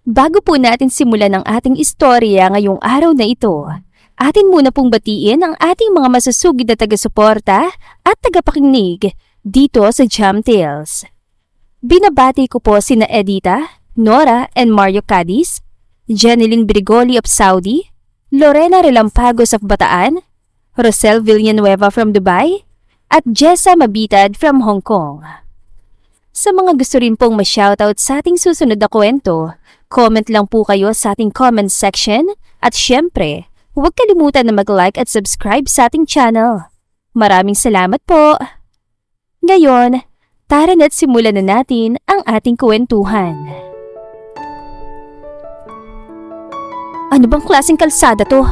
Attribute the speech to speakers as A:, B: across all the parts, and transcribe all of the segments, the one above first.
A: Bago po natin simulan ang ating istorya ngayong araw na ito, atin muna pong batiin ang ating mga masusugid na taga-suporta at tagapakinig dito sa Jam Tales. Binabati ko po sina Edita, Nora and Mario Cadiz, Jeneline Brigoli of Saudi, Lorena Relampagos of Bataan, Rosel Villanueva from Dubai, at Jessa Mabitad from Hong Kong. Sa mga gusto rin pong ma-shoutout sa ating susunod na kwento, comment lang po kayo sa ating comment section at syempre, huwag kalimutan na mag-like at subscribe sa ating channel. Maraming salamat po! Ngayon, tara na't simulan na natin ang ating kwentuhan. Ano bang klaseng kalsada to?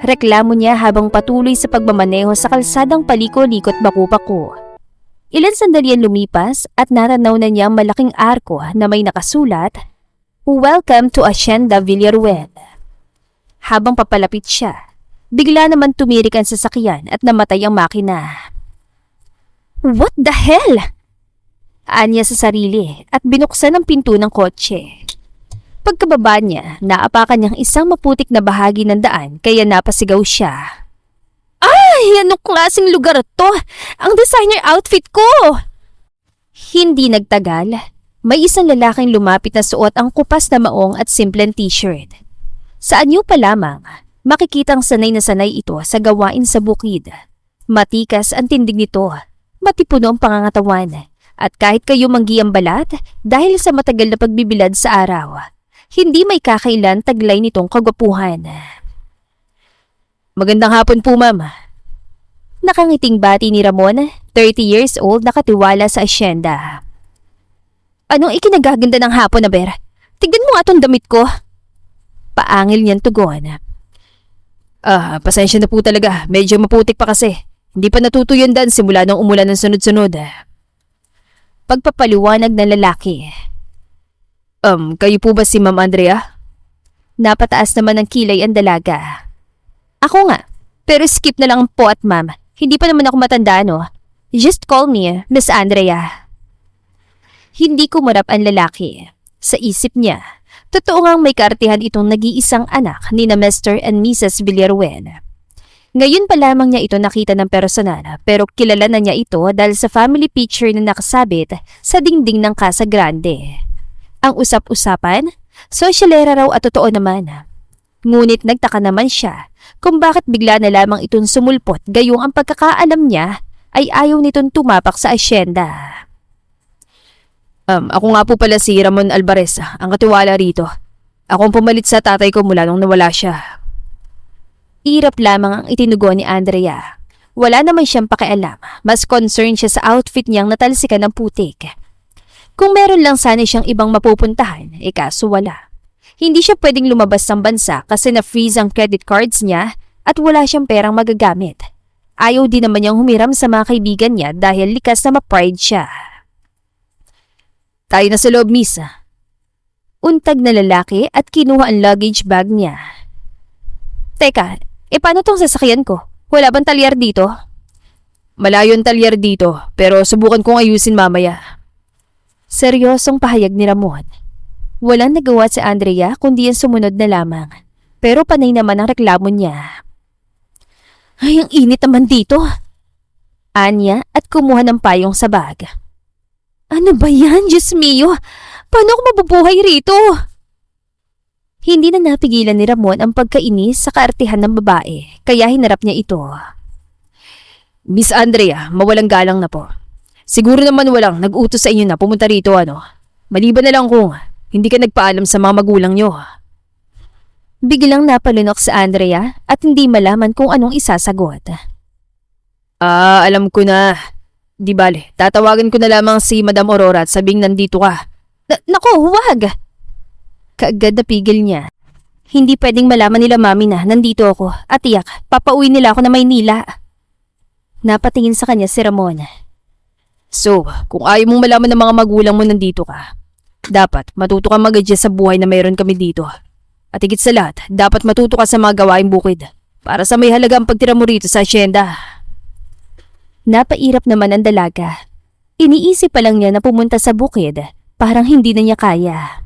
A: Reklamo niya habang patuloy sa pagmamaneho sa kalsadang paliko-likot Baku-Baku. Ilan sandali ang lumipas at natanaw na niya ang malaking arko na may nakasulat, "Welcome to Hacienda Villaruel." Habang papalapit siya, bigla naman tumirik ang sasakyan at namatay ang makina. What the hell? Anya sa sarili at binuksan ang pinto ng kotse. Pagkababa niya, naapakan niyang isang maputik na bahagi ng daan kaya napasigaw siya. Ay, anong klaseng lugar to? Ang designer outfit ko! Hindi nagtagal, may isang lalaking lumapit na suot ang kupas na maong at simpleng t-shirt. Sa anyo pa lamang, makikitang sanay na sanay ito sa gawain sa bukid. Matikas ang tindig nito, matipuno ang pangangatawan, at kahit kayo manggi ang balat dahil sa matagal na pagbibilad sa araw, hindi may kakailan taglay nitong kagwapuhan. Magandang hapon po, ma'am. Nakangiting bati ni Ramon, 30 years old, nakatiwala sa asyenda. Anong ikinagaganda ng hapon na ber? Tignan mo nga tong damit ko. Paangil niyang tugon. Pasensya na po talaga. Medyo maputik pa kasi. Hindi pa natutuyundan simula nung umulan ng sunod-sunod. Pagpapaliwanag ng lalaki. Kayo po ba si Ma'am Andrea? Napataas naman ng kilay ang dalaga. Ako nga, pero skip na lang po at ma'am. Hindi pa naman ako matanda, no? Just call me Miss Andrea. Hindi kumarap ang lalaki. Sa isip niya, totoo ngang may kaartihan itong nag-iisang anak ni na Mr. and Mrs. Villaruel. Ngayon pa lamang niya ito nakita ng personal pero kilala na niya ito dahil sa family picture na nakasabit sa dingding ng Casa Grande. Ang usap-usapan, sosyalera raw at totoo naman. Ngunit nagtaka naman siya kung bakit bigla na lamang itong sumulpot gayong ang pagkakaalam niya ay ayaw nitong tumapak sa asyenda. Ako nga po pala si Ramon Alvarez, ang katiwala rito. Ako ang pumalit sa tatay ko mula nung nawala siya. Irap lamang ang itinugon ni Andrea. Wala naman siyang pakialam, mas concerned siya sa outfit niyang natalsikan ng putik. Kung meron lang sana siyang ibang mapupuntahan, kaso wala. Hindi siya pwedeng lumabas ng bansa kasi na-freeze ang credit cards niya at wala siyang perang magagamit. Ayaw din naman niyang humiram sa mga kaibigan niya dahil likas na ma-pride siya. Tayo na sa loob, miss. Untag na lalaki at kinuha ang luggage bag niya. Teka, paano tong sasakyan ko? Wala bang talyar dito? Malayo ang talyar dito pero subukan kong ayusin mamaya. Seryosong pahayag ni Ramon. Walang nagawa si Andrea kundi ang sumunod na lamang. Pero panay naman ang reklamo niya. Ay, ang init naman dito. Anya at kumuha ng payong sa bag. Ano ba yan, Diyos mio? Paano ako mabubuhay rito? Hindi na napigilan ni Ramon ang pagkainis sa kaartihan ng babae, kaya hinarap niya ito. Miss Andrea, mawalang galang na po. Siguro naman walang nag-utos sa inyo na pumunta rito, ano? Maliban na lang kung hindi ka nagpaalam sa mga magulang nyo. Biglang napalunok sa Andrea at hindi malaman kung anong isasagot. Alam ko na. Di bale, tatawagan ko na lamang si Madam Aurora at sabing nandito ka. Nako, huwag! Kaagad napigil niya. Hindi pwedeng malaman nila mami na nandito ako at tiyak, papauwi nila ako na Maynila. Napatingin sa kanya si Ramon. So, kung ayaw mong malaman ng mga magulang mo nandito ka, dapat matuto ka mag-adjust sa buhay na mayroon kami dito. At higit sa lahat, dapat matuto ka sa mga gawaing bukid para sa may halagang pagtira mo rito sa asyenda. Napairap naman ang dalaga. Iniisip pa lang niya na pumunta sa bukid, parang hindi na niya kaya.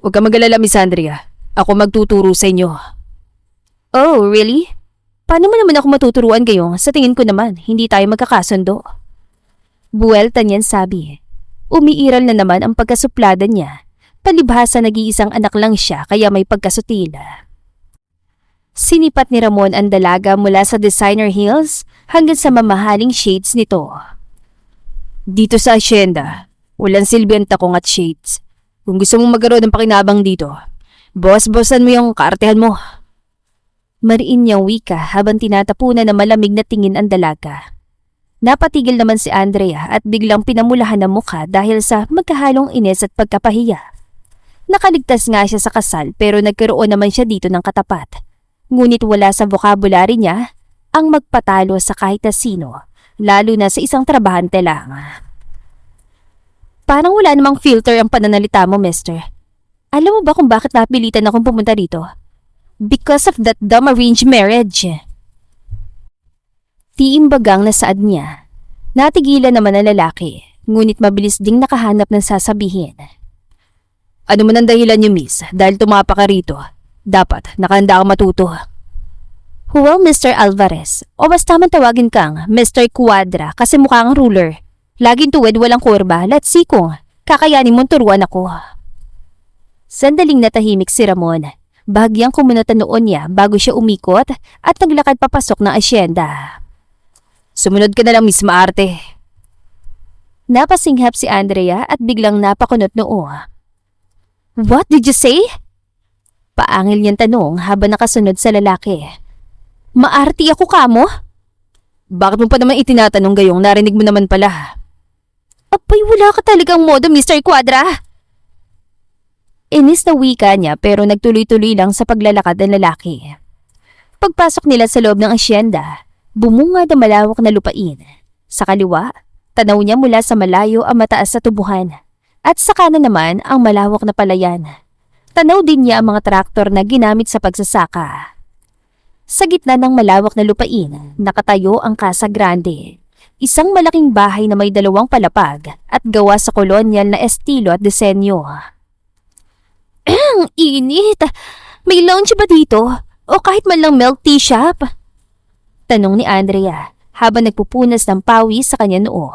B: Huwag ka mag-alala, Miss Andrea. Ako magtuturo sa inyo.
A: Oh, really? Paano mo naman ako matuturuan gayong sa tingin ko naman hindi tayo magkakasundo? Buwelta niyan sabi. Umiiral na naman ang pagkasuplada niya. Palibhasa nag-iisang anak lang siya kaya may pagkasutila. Sinipat ni Ramon ang dalaga mula sa designer heels hanggang sa mamahaling shades nito.
B: Dito sa asyenda, walang silbi ang takong at shades. Kung gusto mong magkaroon ng pakinabang dito, boss-bossan mo yung kaartehan mo.
A: Mariin niyang wika habang tinatapunan na malamig na tingin ang dalaga. Napatigil naman si Andrea at biglang pinamulahan ang mukha dahil sa magkahalong ines at pagkapahiya. Nakaligtas nga siya sa kasal pero nagkaroon naman siya dito ng katapat. Ngunit wala sa vocabulary niya ang magpatalo sa kahit na sino, lalo na sa isang trabahante lang. Parang wala namang filter ang pananalita mo, mister. Alam mo ba kung bakit napilitan akong pumunta rito? Because of that dumb arranged marriage. Tiimbagang nasaad niya. Natigilan naman ang lalaki, ngunit mabilis ding nakahanap ng sasabihin.
B: Ano man ang dahilan niyo, miss, dahil tumapa ka rito, dapat nakahanda kang matuto.
A: Well, Mr. Alvarez, o basta man tawagin kang Mr. Cuadra kasi mukha kang ruler. Laging tuwid walang kurba, let's see kung kakayanin mong turuan ako. Sandaling natahimik si Ramon. Bahagyang kumunot ang noon niya bago siya umikot at naglakad papasok ng asyenda.
B: Sumunod ka na lang, Miss Maarte.
A: Napasinghap si Andrea at biglang napakunot noo. What did you say? Paangil niyang tanong habang nakasunod sa lalaki. Maarte ako kamo?
B: Bakit mo pa naman itinatanong gayong narinig mo naman pala?
A: Apay, wala ka talagang modo, Mr. Cuadra. Inis na wika niya pero nagtuloy-tuloy lang sa paglalakad ng lalaki. Pagpasok nila sa loob ng asyenda, bumungad ang malawak na lupain. Sa kaliwa, tanaw niya mula sa malayo ang mataas na tubuhan. At sa kanan naman ang malawak na palayan. Tanaw din niya ang mga traktor na ginamit sa pagsasaka. Sa gitna ng malawak na lupain, nakatayo ang Casa Grande. Isang malaking bahay na may 2 palapag at gawa sa kolonyal na estilo at disenyo. Ang init! May lounge ba dito? O kahit man lang milk tea shop? Tanong ni Andrea habang nagpupunas ng pawis sa kanya noo.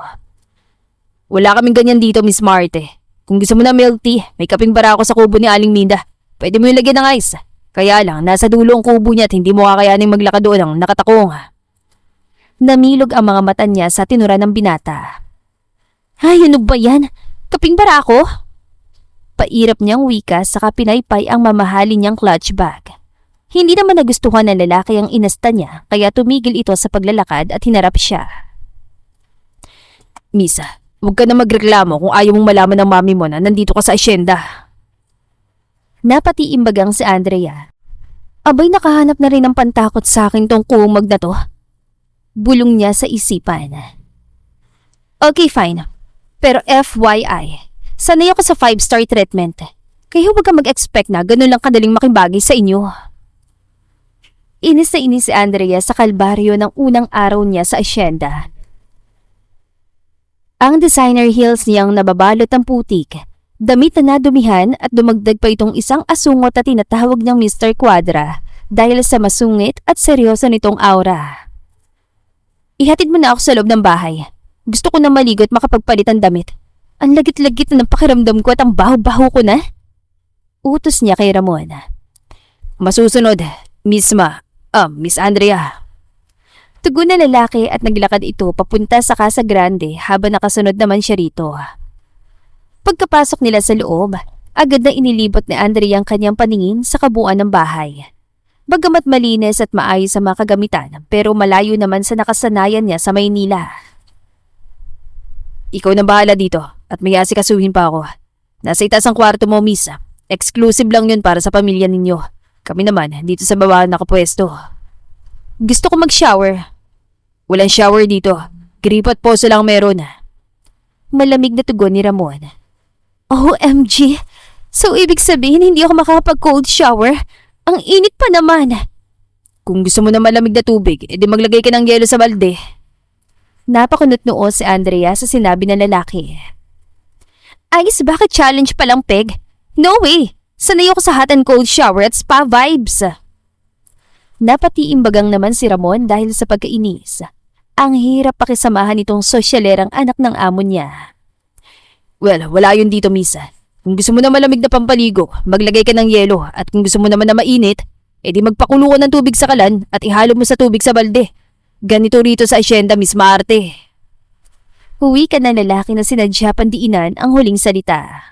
B: Wala kaming ganyan dito, Miss Marte. Kung gusto mo na milk tea, may kaping bara ako sa kubo ni Aling Minda. Pwede mo yung lagyan ng ice. Kaya lang, nasa dulo ang kubo niya at hindi mo kakayaning maglakad doon ng nakatakong.
A: Namilog ang mga mata niya sa tinura ng binata. Ay, ano ba yan? Kaping bara ako? Pairap niyang wika sa kapinaypay ang mamahalin niyang clutch bag. Hindi naman nagustuhan ng lalaki ang inasta niya kaya tumigil ito sa paglalakad at hinarap siya.
B: Misa, huwag ka na magreklamo kung ayaw mong malaman ng mami mo na nandito ka sa asyenda.
A: Napatiimbagang si Andrea. Abay, nakahanap na rin ng pantakot sa akin tong kumag na to. Bulong niya sa isipan. Okay, fine. Pero FYI, sanay ako sa 5-star treatment. Kaya huwag ka mag-expect na ganun lang kadaling makibagay sa inyo. Inis na inis si Andrea sa kalbaryo ng unang araw niya sa asyenda. Ang designer heels niyang nababalot ng putik, damit na nadumihan at dumagdag pa itong isang asungot na tinatawag niyang Mr. Cuadra dahil sa masungit at seryoso nitong aura. Ihatid mo na ako sa loob ng bahay. Gusto ko na maligo at makapagpalit ng damit. Ang lagit-lagit na ng pakiramdam ko at ang baho-baho ko na. Utos niya kay Ramon.
B: Masusunod, Miss Andrea.
A: Tugon na lalaki at naglakad ito papunta sa Casa Grande habang nakasunod naman siya rito. Pagkapasok nila sa loob, agad na inilibot ni Andrea ang kanyang paningin sa kabuuan ng bahay. Bagamat malinis at maayos ang mga kagamitan, pero malayo naman sa nakasanayan niya sa Maynila.
B: Ikaw na bahala dito at may asikasuhin pa ako. Nasa itaas ang kwarto mo, miss. Exclusive lang yun para sa pamilya ninyo. Kami naman, dito sa baba nakapwesto.
A: Gusto ko mag-shower.
B: Walang shower dito. Gripo at poso lang meron.
A: Malamig na tugon ni Ramon. OMG! So ibig sabihin hindi ako makakapag-cold shower? Ang init pa naman.
B: Kung gusto mo na malamig na tubig, edi maglagay ka ng yelo sa balde.
A: Napakunot noo si Andrea sa sinabi ng lalaki. Ayos, bakit challenge palang peg? No way! Sanay ako sa hot and cold shower at spa vibes. Napatiimbagang naman si Ramon dahil sa pagkainis. Ang hirap pakisamahan itong sosyalerang anak ng amo niya.
B: Well, wala yun dito, miss. Kung gusto mo na malamig na pampaligo, maglagay ka ng yelo. At kung gusto mo naman na mainit, edi magpakulo ka ng tubig sa kalan at ihalo mo sa tubig sa balde. Ganito rito sa asyenda, Miss Marte.
A: Huwi ka na lalaki na sinadya pandiinan ang huling salita.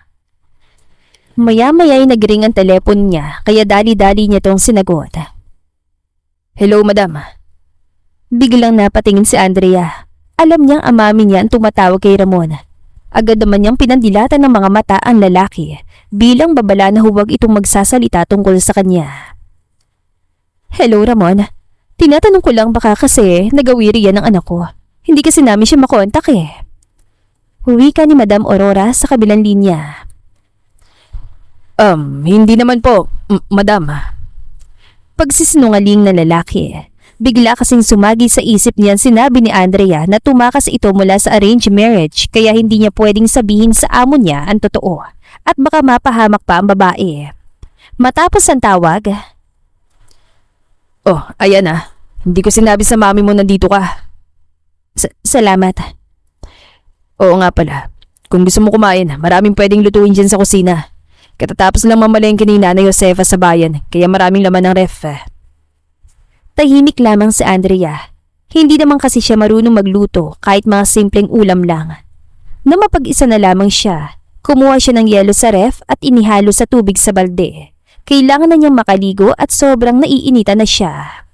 A: Maya-maya'y nagring ang telepon niya kaya dali-dali niya tong sinagot.
B: Hello, madam.
A: Biglang napatingin si Andrea. Alam niyang amami niya ang tumatawag kay Ramon. Agad naman niyang pinandilatan ng mga mata ang lalaki bilang babala na huwag itong magsasalita tungkol sa kanya. Hello, Ramon. Tinatanong ko lang baka kasi nagawiri yan ng anak ko. Hindi kasi namin siya makontak eh. Huwi ka ni Madam Aurora sa kabilang linya.
B: Hindi naman po, madam.
A: Pagsisinungaling na lalaki. Bigla kasing sumagi sa isip niya sinabi ni Andrea na tumakas ito mula sa arranged marriage kaya hindi niya pwedeng sabihin sa amo niya ang totoo at baka mapahamak pa ang babae. Matapos ang tawag,
B: Oh, ayan na. Hindi ko sinabi sa mami mo nandito ka.
A: Salamat.
B: Oo nga pala. Kung gusto mo kumain, maraming pwedeng lutuin dyan sa kusina. Katatapos lang mamalengke ni Nanay Josefa sa bayan, kaya maraming laman ng ref.
A: Tahimik lamang si Andrea. Hindi naman kasi siya marunong magluto kahit mga simpleng ulam lang. Na mapag-isa na lamang siya, kumuha siya ng yelo sa ref at inihalo sa tubig sa balde. Kailangan na niyang makaligo at sobrang naiinita na siya.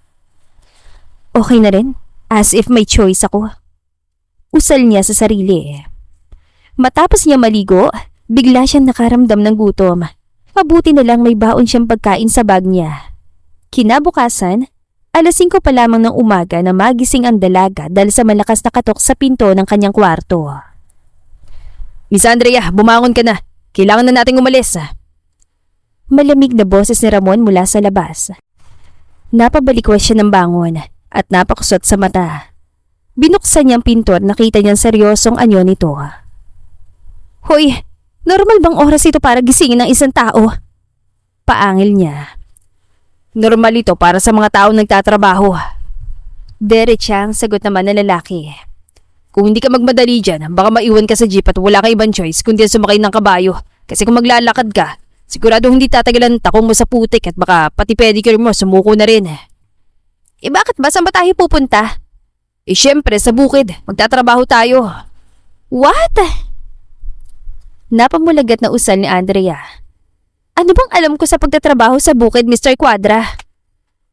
A: Okay na rin, as if may choice ako. Usal niya sa sarili. Matapos niya maligo, bigla siyang nakaramdam ng gutom. Mabuti na lang may baon siyang pagkain sa bag niya. Kinabukasan, alas 5 pa lamang ng umaga na magising ang dalaga dahil sa malakas na katok sa pinto ng kanyang kwarto.
B: Miss Andrea, bumangon ka na. Kailangan na nating umalis.
A: Malamig na boses ni Ramon mula sa labas. Napabalikwas siya ng bangon at napakusot sa mata. Binuksan niyang pinto at nakita niyang seryosong anyo nito. Hoy, normal bang oras ito para gisingin ng isang tao? Paangil niya.
B: Normal ito para sa mga taong nagtatrabaho.
A: Diretsang sagot naman ng lalaki.
B: Kung hindi ka magmadali dyan, baka maiwan ka sa jeep at wala ka ibang choice kundi sumakay ng kabayo. Kasi kung maglalakad ka, sigurado hindi tatagalan takong mo sa putik at baka pati pedicure mo sumuko na rin.
A: Bakit ba? Saan ba tayo pupunta?
B: Syempre sa bukid, magtatrabaho tayo.
A: What? Napamulagat na usal ni Andrea. Ano bang alam ko sa pagtatrabaho sa bukid, Mr. Quadra?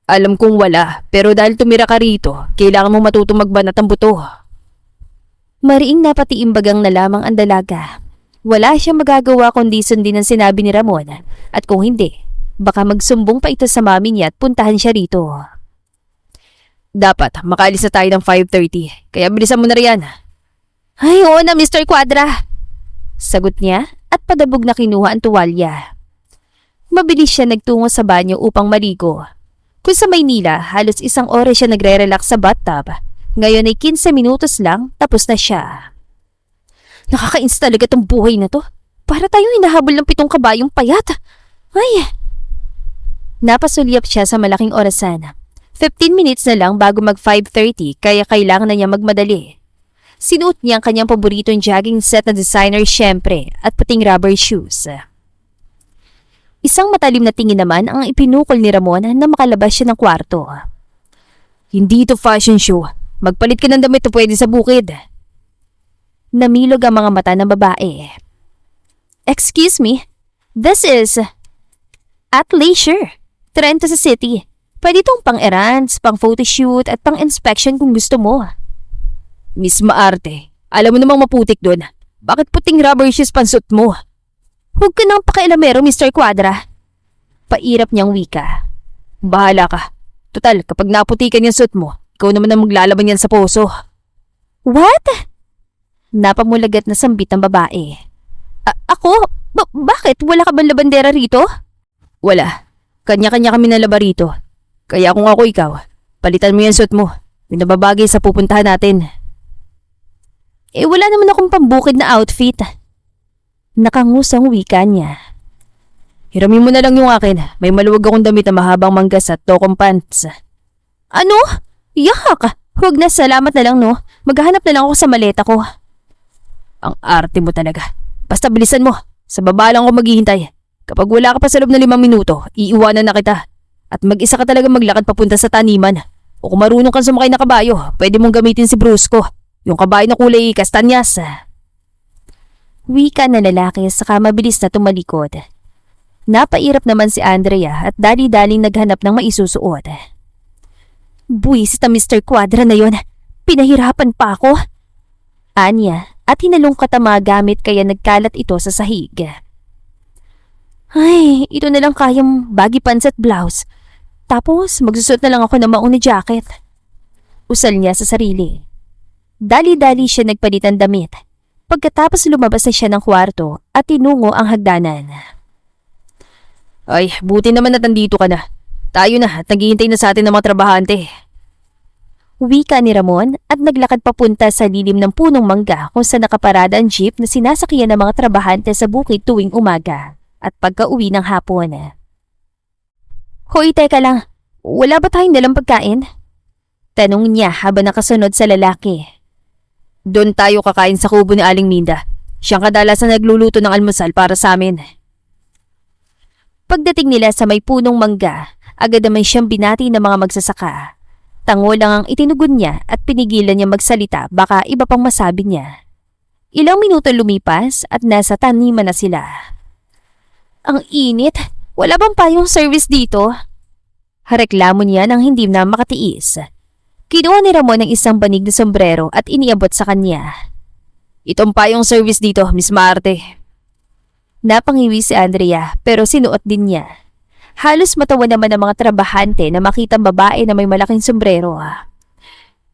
B: Alam kong wala, pero dahil tumira ka rito, kailangan mo matutong magbanat ang buto.
A: Mariing napatiimbagang na lamang ang dalaga. Wala siyang magagawa kundi sundin ang sinabi ni Ramon at kung hindi, baka magsumbong pa ito sa mami niya at puntahan siya rito.
B: Dapat, makaalis na tayo ng 5:30, kaya bilisan mo na riyan.
A: Ay, oo na, Mr. Quadra. Sagot niya at padabog na kinuha ang tuwalya. Mabilis siya nagtungo sa banyo upang maligo. Kung sa Maynila, halos 1 oras siya nagre-relax sa bathtub. Ngayon ay 15 minutos lang, tapos na siya. Nakakainis talaga tong buhay na to. Para tayong hinahabol ng 7 kabayong payat. Ay! Napasulyap siya sa malaking orasan. 15 minutes na lang bago mag 5:30 kaya kailangan na niya magmadali. Sinuot niya ang kanyang paboritong jogging set na designer syempre at puting rubber shoes. Isang matalim na tingin naman ang ipinukol ni Ramon na makalabas siya ng kwarto.
B: Hindi ito fashion show. Magpalit ka ng damit o pwede sa bukid.
A: Namilog ang mga mata ng babae. Excuse me, this is athleisure. Trend to sa city. Pwede itong pang-errands, pang-photoshoot at pang-inspection kung gusto mo.
B: Miss Maarte, alam mo namang maputik doon. Bakit puting rubber shoes pansot mo?
A: Huwag ka nang pakialamero, Mr. Quadra. Pairap niyang wika.
B: Bahala ka. Total, kapag naputikan yung suit mo, ikaw naman ang maglalaban yan sa poso.
A: What? Napamulagat na sambit ng babae. Ako? Bakit? Wala ka bang labandera rito?
B: Wala. Kanya-kanya kami nalaba rito. Kaya kung ako ikaw, palitan mo yung suit mo. May nababagay sa pupuntahan natin.
A: Wala naman akong pambukid na outfit. Nakangusang wika niya.
B: Hiramin mo na lang yung akin. May maluwag akong damit na mahabang manggas at tokong pants.
A: Ano? Yak! Huwag na, salamat na lang no. Maghahanap na lang ako sa maleta ko.
B: Ang arte mo talaga. Basta bilisan mo. Sa baba lang ako maghihintay. Kapag wala ka pa sa loob ng 5 minuto, iiwanan na kita. At mag-isa ka talaga maglakad papunta sa taniman. O kung marunong kang sumakay na kabayo, pwede mong gamitin si Brusco. Yung kabayo na kulay kastanyas.
A: Wika na lalaki saka mabilis na tumalikod. Napairap naman si Andrea at dali-daling naghanap ng maisusuot. Buwisit na Mr. Quadra na yon. Pinahirapan pa ako. Anya at hinalungkat ang mga gamit kaya nagkalat ito sa sahig. Ay, ito na lang kayang baggy pants at blouse. Tapos magsusuot na lang ako ng maong na jacket. Usal niya sa sarili. Dali-dali siya nagpalit ng damit. Pagkatapos lumabas na siya ng kwarto at tinungo ang hagdanan.
B: Ay, buti naman at nandito ka na. Tayo na at naghihintay na sa atin ng mga trabahante.
A: Wika ni Ramon at naglakad papunta sa lilim ng punong mangga kung saan nakaparada ang jeep na sinasakyan ng mga trabahante sa bukid tuwing umaga at pagka-uwi ng hapon. Hoy, teka lang. Wala ba tayong dalang pagkain? Tanong niya habang nakasunod sa lalaki.
B: Doon tayo kakain sa kubo ni Aling Minda. Siyang kadalasan nagluluto ng almusal para sa amin.
A: Pagdating nila sa may punong mangga, agad naman siyang binati ng mga magsasaka. Tango lang ang itinugon niya at pinigilan niya magsalita baka iba pang masabi niya. Ilang minuto lumipas at nasa taniman na sila. Ang init! Wala bang payong service dito? Reklamo niya nang hindi na makatiis. Kinuha ni Ramon ng isang banig na sombrero at iniabot sa kanya.
B: Itong payong service dito, Miss Marte.
A: Napangiwi si Andrea pero sinuot din niya. Halos matawa naman ang mga trabahante na makitang babae na may malaking sombrero.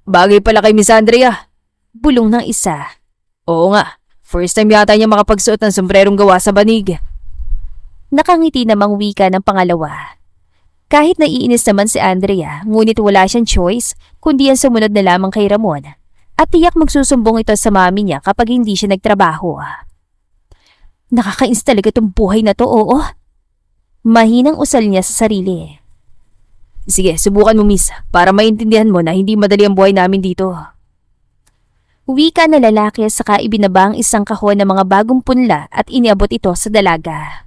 B: Bagay pala kay Miss Andrea.
A: Bulong ng isa.
B: Oo nga, first time yata niya makapagsuot ng sombrerong gawa sa banig.
A: Nakangiti namang wika ng pangalawa. Kahit naiinis naman si Andrea, ngunit wala siyang choice kundi ang sumunod na lamang kay Ramon at tiyak magsusumbong ito sa mami niya kapag hindi siya nagtrabaho. Nakakainis talaga itong buhay na to, oo. Mahinang usal niya sa sarili.
B: Sige, subukan mo miss, para maintindihan mo na hindi madali ang buhay namin dito.
A: Wika na lalaki saka ibinaba ang isang kahon ng mga bagong punla at iniabot ito sa dalaga.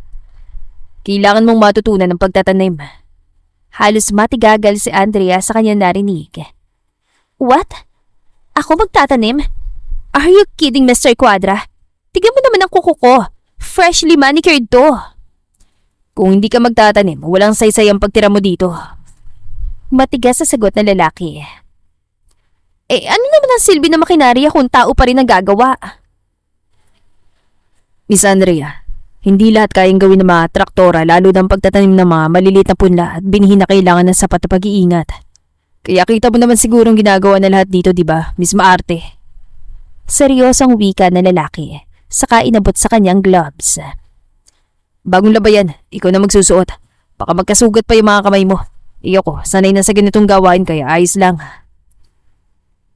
B: Kailangan mong matutunan ng pagtatanim.
A: Halos matigagal si Andrea sa kanya narinig. What? Ako magtatanim? Are you kidding, Mr. Quadra? Tignan mo naman ang kuko ko. Freshly manicured to.
B: Kung hindi ka magtatanim, walang saysay ang pagtira mo dito.
A: Matigas sa sagot ng lalaki. Eh, ano naman ang silbi ng makinarya kung tao pa rin ang gagawa?
B: Miss Andrea, hindi lahat kayang gawin ng mga traktora lalo ng pagtatanim ng mga maliliit na punla at binihin na kailangan ng sapat na pag-iingat. Kaya kita mo naman sigurong ginagawa na lahat dito, di ba, Miss Maarte?
A: Seryosong wika na lalaki, saka inabot sa kanyang gloves.
B: Bagong labayan, ikaw na magsusuot. Baka magkasugat pa yung mga kamay mo. Iyoko, sanay na sa ganitong gawain kaya ayos lang.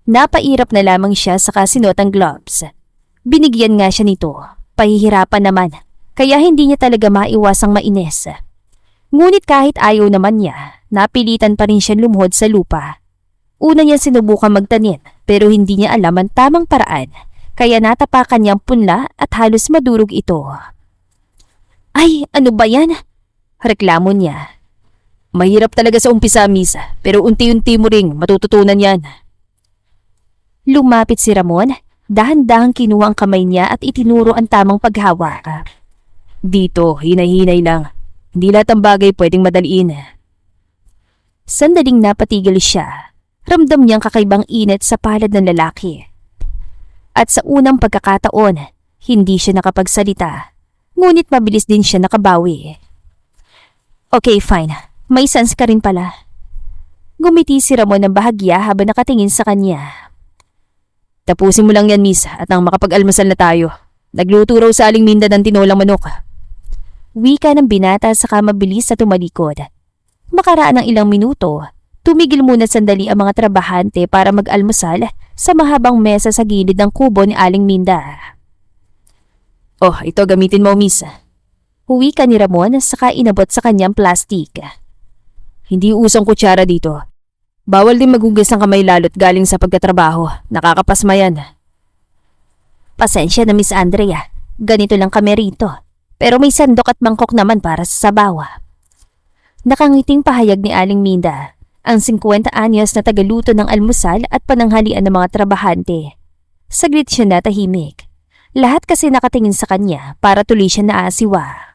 A: Napairap na lamang siya saka sinuot ang gloves. Binigyan nga siya nito, pahihirapan naman. Kaya hindi niya talaga maiwasang mainis. Ngunit kahit ayaw naman niya, napilitan pa rin siya lumuhod sa lupa. Una niya sinubukan magtanim pero hindi niya alam ang tamang paraan kaya natapakan niya ang punla at halos madurog ito. Ay, ano ba yan? Reklamo niya.
B: Mahirap talaga sa umpisa, miss, pero unti-unti mo ring matututunan yan.
A: Lumapit si Ramon, dahan-dahang kinuha ang kamay niya at itinuro ang tamang paghawak.
B: Dito, hinay-hinay lang. Hindi lahat ng bagay pwedeng madaliin.
A: Sandaling napatigil siya. Ramdam niyang kakaibang init sa palad ng lalaki. At sa unang pagkakataon, hindi siya nakapagsalita. Ngunit mabilis din siya nakabawi. Okay, fine. May sense ka rin pala. Gumiti si Ramon ng bahagya habang nakatingin sa kanya.
B: Tapusin mo lang yan, miss, at nang makapag-almusal na tayo. Nagluto raw sa Aling Minda ng tinolang manok.
A: Wika ng binata saka mabilis sa tumalikod. Makaraan ng ilang minuto, tumigil muna sandali ang mga trabahante para mag-almusal sa mahabang mesa sa gilid ng kubo ni Aling Minda.
B: Oh, ito gamitin mo, miss.
A: Huwi ka ni Ramon saka inabot sa kanyang plastic.
B: Hindi usong kutsara dito. Bawal din maghugas ng kamay lalo't galing sa pagtatrabaho. Nakakapasma yan.
A: Pasensya na Miss Andrea, ganito lang kami rito. Pero may sandok at mangkok naman para sa sabawa. Nakangiting pahayag ni Aling Minda, ang 50 anyos na tagaluto ng almusal at pananghalian ng mga trabahante. Saglit siya natahimik. Lahat kasi nakatingin sa kanya para tuloy siya naasiwa.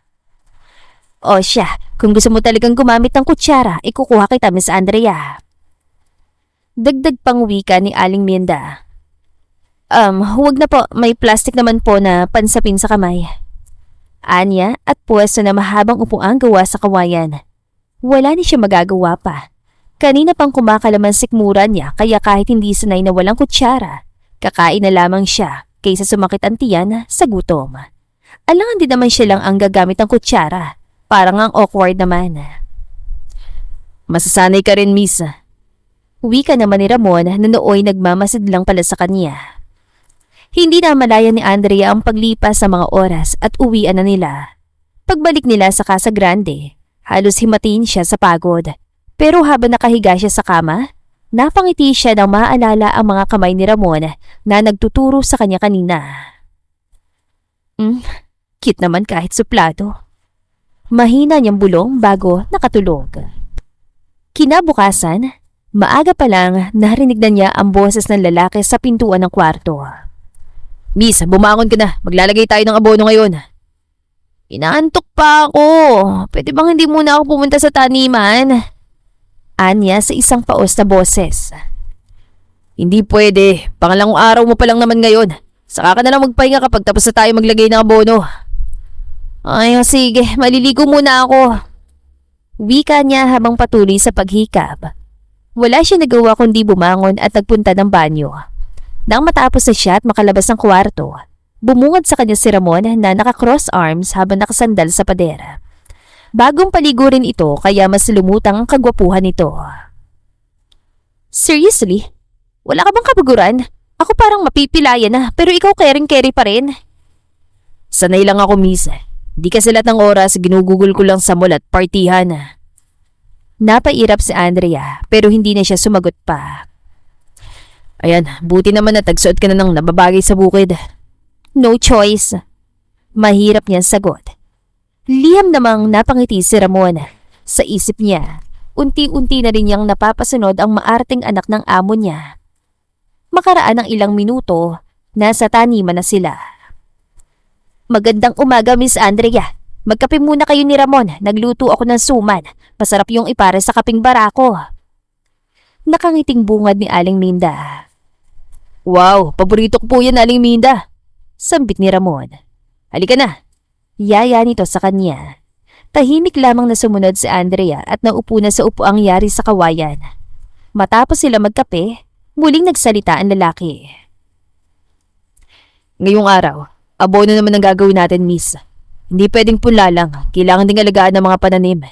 A: O siya, kung gusto mo talagang gumamit ng kutsara, ikukuha kita Miss Andrea. Dagdag pang wika ni Aling Minda. Huwag na po, may plastic naman po na pansapin sa kamay. Anya at pwesto na mahabang upuan gawa sa kawayan. Wala ni siya magagawa pa. Kanina pang kumakalaman sikmura niya kaya kahit hindi sanay na walang kutsara, kakain na lamang siya kaysa sumakit ang tiyan sa gutom. Alangan din naman siya lang ang gagamit ng kutsara. Parang ang awkward naman.
B: Masasanay ka rin, miss.
A: Wika naman ni Ramon na nooy nagmamasid lang pala sa kanya. Hindi na malaya ni Andrea ang paglipas sa mga oras at uwian na nila. Pagbalik nila sa Casa Grande, halos himatiin siya sa pagod. Pero habang nakahiga siya sa kama, napangiti siya nang maalala ang mga kamay ni Ramon na nagtuturo sa kanya kanina. Cute naman kahit suplado. Mahina niyang bulong bago nakatulog. Kinabukasan, maaga pa lang narinig na niya ang boses ng lalaki sa pintuan ng kwarto.
B: Miss, bumangon ka na. Maglalagay tayo ng abono ngayon.
A: Inaantok pa ako. Pwede bang hindi muna ako pumunta sa taniman? Anya sa isang paos na boses.
B: Hindi pwede. Pangalawang araw mo pa lang naman ngayon. Saka ka na lang magpahinga kapag tapos na tayo maglagay ng abono.
A: Ay, sige. Maliligo muna ako. Wika niya habang patuloy sa paghikap. Wala siya nagawa kundi bumangon at nagpunta ng banyo. Nang matapos na siya at makalabas ng kwarto, bumungad sa kanya si Ramon na naka-cross arms habang nakasandal sa pader. Bagong paligo rin ito kaya mas lumutang ang kagwapuhan nito. Seriously? Wala ka bang kabaguran? Ako parang mapipilayan na pero ikaw caring-carry pa rin.
B: Sanay lang ako, miss. Di kasi lahat ng oras ginugugol ko lang sa mall at partihan.
A: Napairap si Andrea pero hindi na siya sumagot pa.
B: Ayan, buti naman na tagsuot ka na ng nababagay sa bukid.
A: No choice. Mahirap niyang sagot. Liham namang napangiti si Ramon. Sa isip niya, unti-unti na rin niyang napapasunod ang maarting anak ng amo niya. Makaraan ng ilang minuto, nasa taniman na sila. Magandang umaga, Miss Andrea. Magkape muna kayo ni Ramon. Nagluto ako ng suman. Masarap yung ipare sa kaping barako. Nakangiting bungad ni Aling Minda.
B: Wow, paborito ko po yan, Aling Minda.
A: Sambit ni Ramon.
B: Halika na.
A: Yaya nito sa kanya. Tahimik lamang na sumunod si Andrea at naupo na sa upuang yari sa kawayan. Matapos sila magkape, muling nagsalita ang lalaki.
B: Ngayong araw, abono naman ang gagawin natin, miss. Hindi pwedeng punla lang. Kailangan ding alagaan ng mga pananim.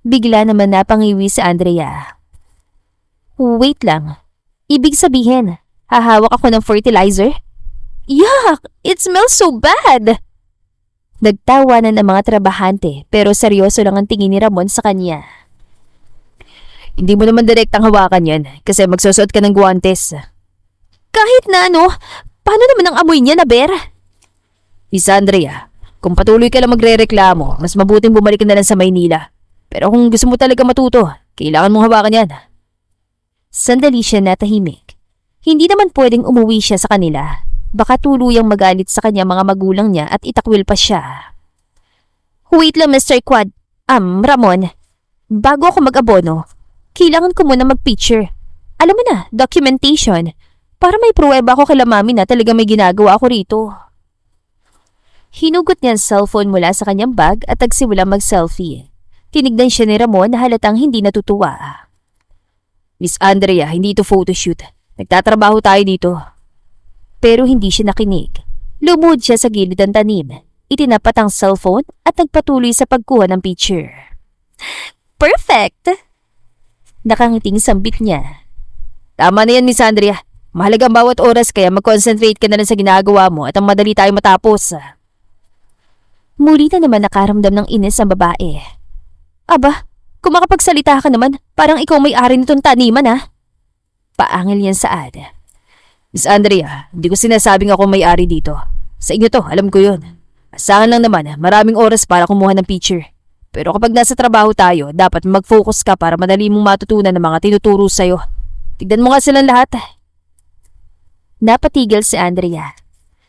A: Bigla naman napangiwi si Andrea. Wait lang. Ibig sabihin, hahawak ako ng fertilizer? Yuck! It smells so bad! Nagtawanan ang mga trabahante pero seryoso lang ang tingin ni Ramon sa kanya.
B: Hindi mo naman direktang hawakan yan kasi magsusuot ka ng guwantes.
A: Kahit na ano, paano naman ang amoy niya, Naber?
B: Miss Andrea, kung patuloy ka lang magre-reklamo, mas mabuting bumalik ka na lang sa Maynila. Pero kung gusto mo talaga matuto, kailangan mong hawakan yan.
A: Sandali siya natahimik. Hindi naman pwedeng umuwi siya sa kanila. Baka tuluyang magalit sa kanya mga magulang niya at itakwil pa siya. Wait lang, Mr. Quad. Ramon. Bago ako mag-abono, kailangan ko muna mag-picture. Alam mo na, documentation. Para may pruweba ako kay mami na talaga may ginagawa ako rito. Hinugot niya ang cellphone mula sa kanyang bag at nagsimula mag-selfie. Tinignan siya ni Ramon na halatang hindi natutuwa.
B: Miss Andrea, hindi ito photoshoot. Nagtatrabaho tayo dito.
A: Pero hindi siya nakinig. Lumuhod siya sa gilid ng tanim. Itinapat ang cellphone at nagpatuloy sa pagkuha ng picture. Perfect! Nakangiting sambit niya.
B: Tama na yan, Miss Andrea. Mahalaga ang bawat oras kaya mag-concentrate ka na lang sa ginagawa mo at ang madali tayo matapos.
A: Muli na naman nakaramdam ng inis ang babae. Aba, kung makapagsalita ka naman, parang ikaw may-ari nitong taniman ah. Paangil niyan sa Ada.
B: Miss Andrea, hindi ko sinasabing ako may-ari dito. Sa inyo to, alam ko yun. Sa akin lang naman, maraming oras para kumuha ng picture. Pero kapag nasa trabaho tayo, dapat mag-focus ka para madali mong matutunan ng mga tinuturo sa'yo. Tignan mo nga silang lahat.
A: Napatigil si Andrea.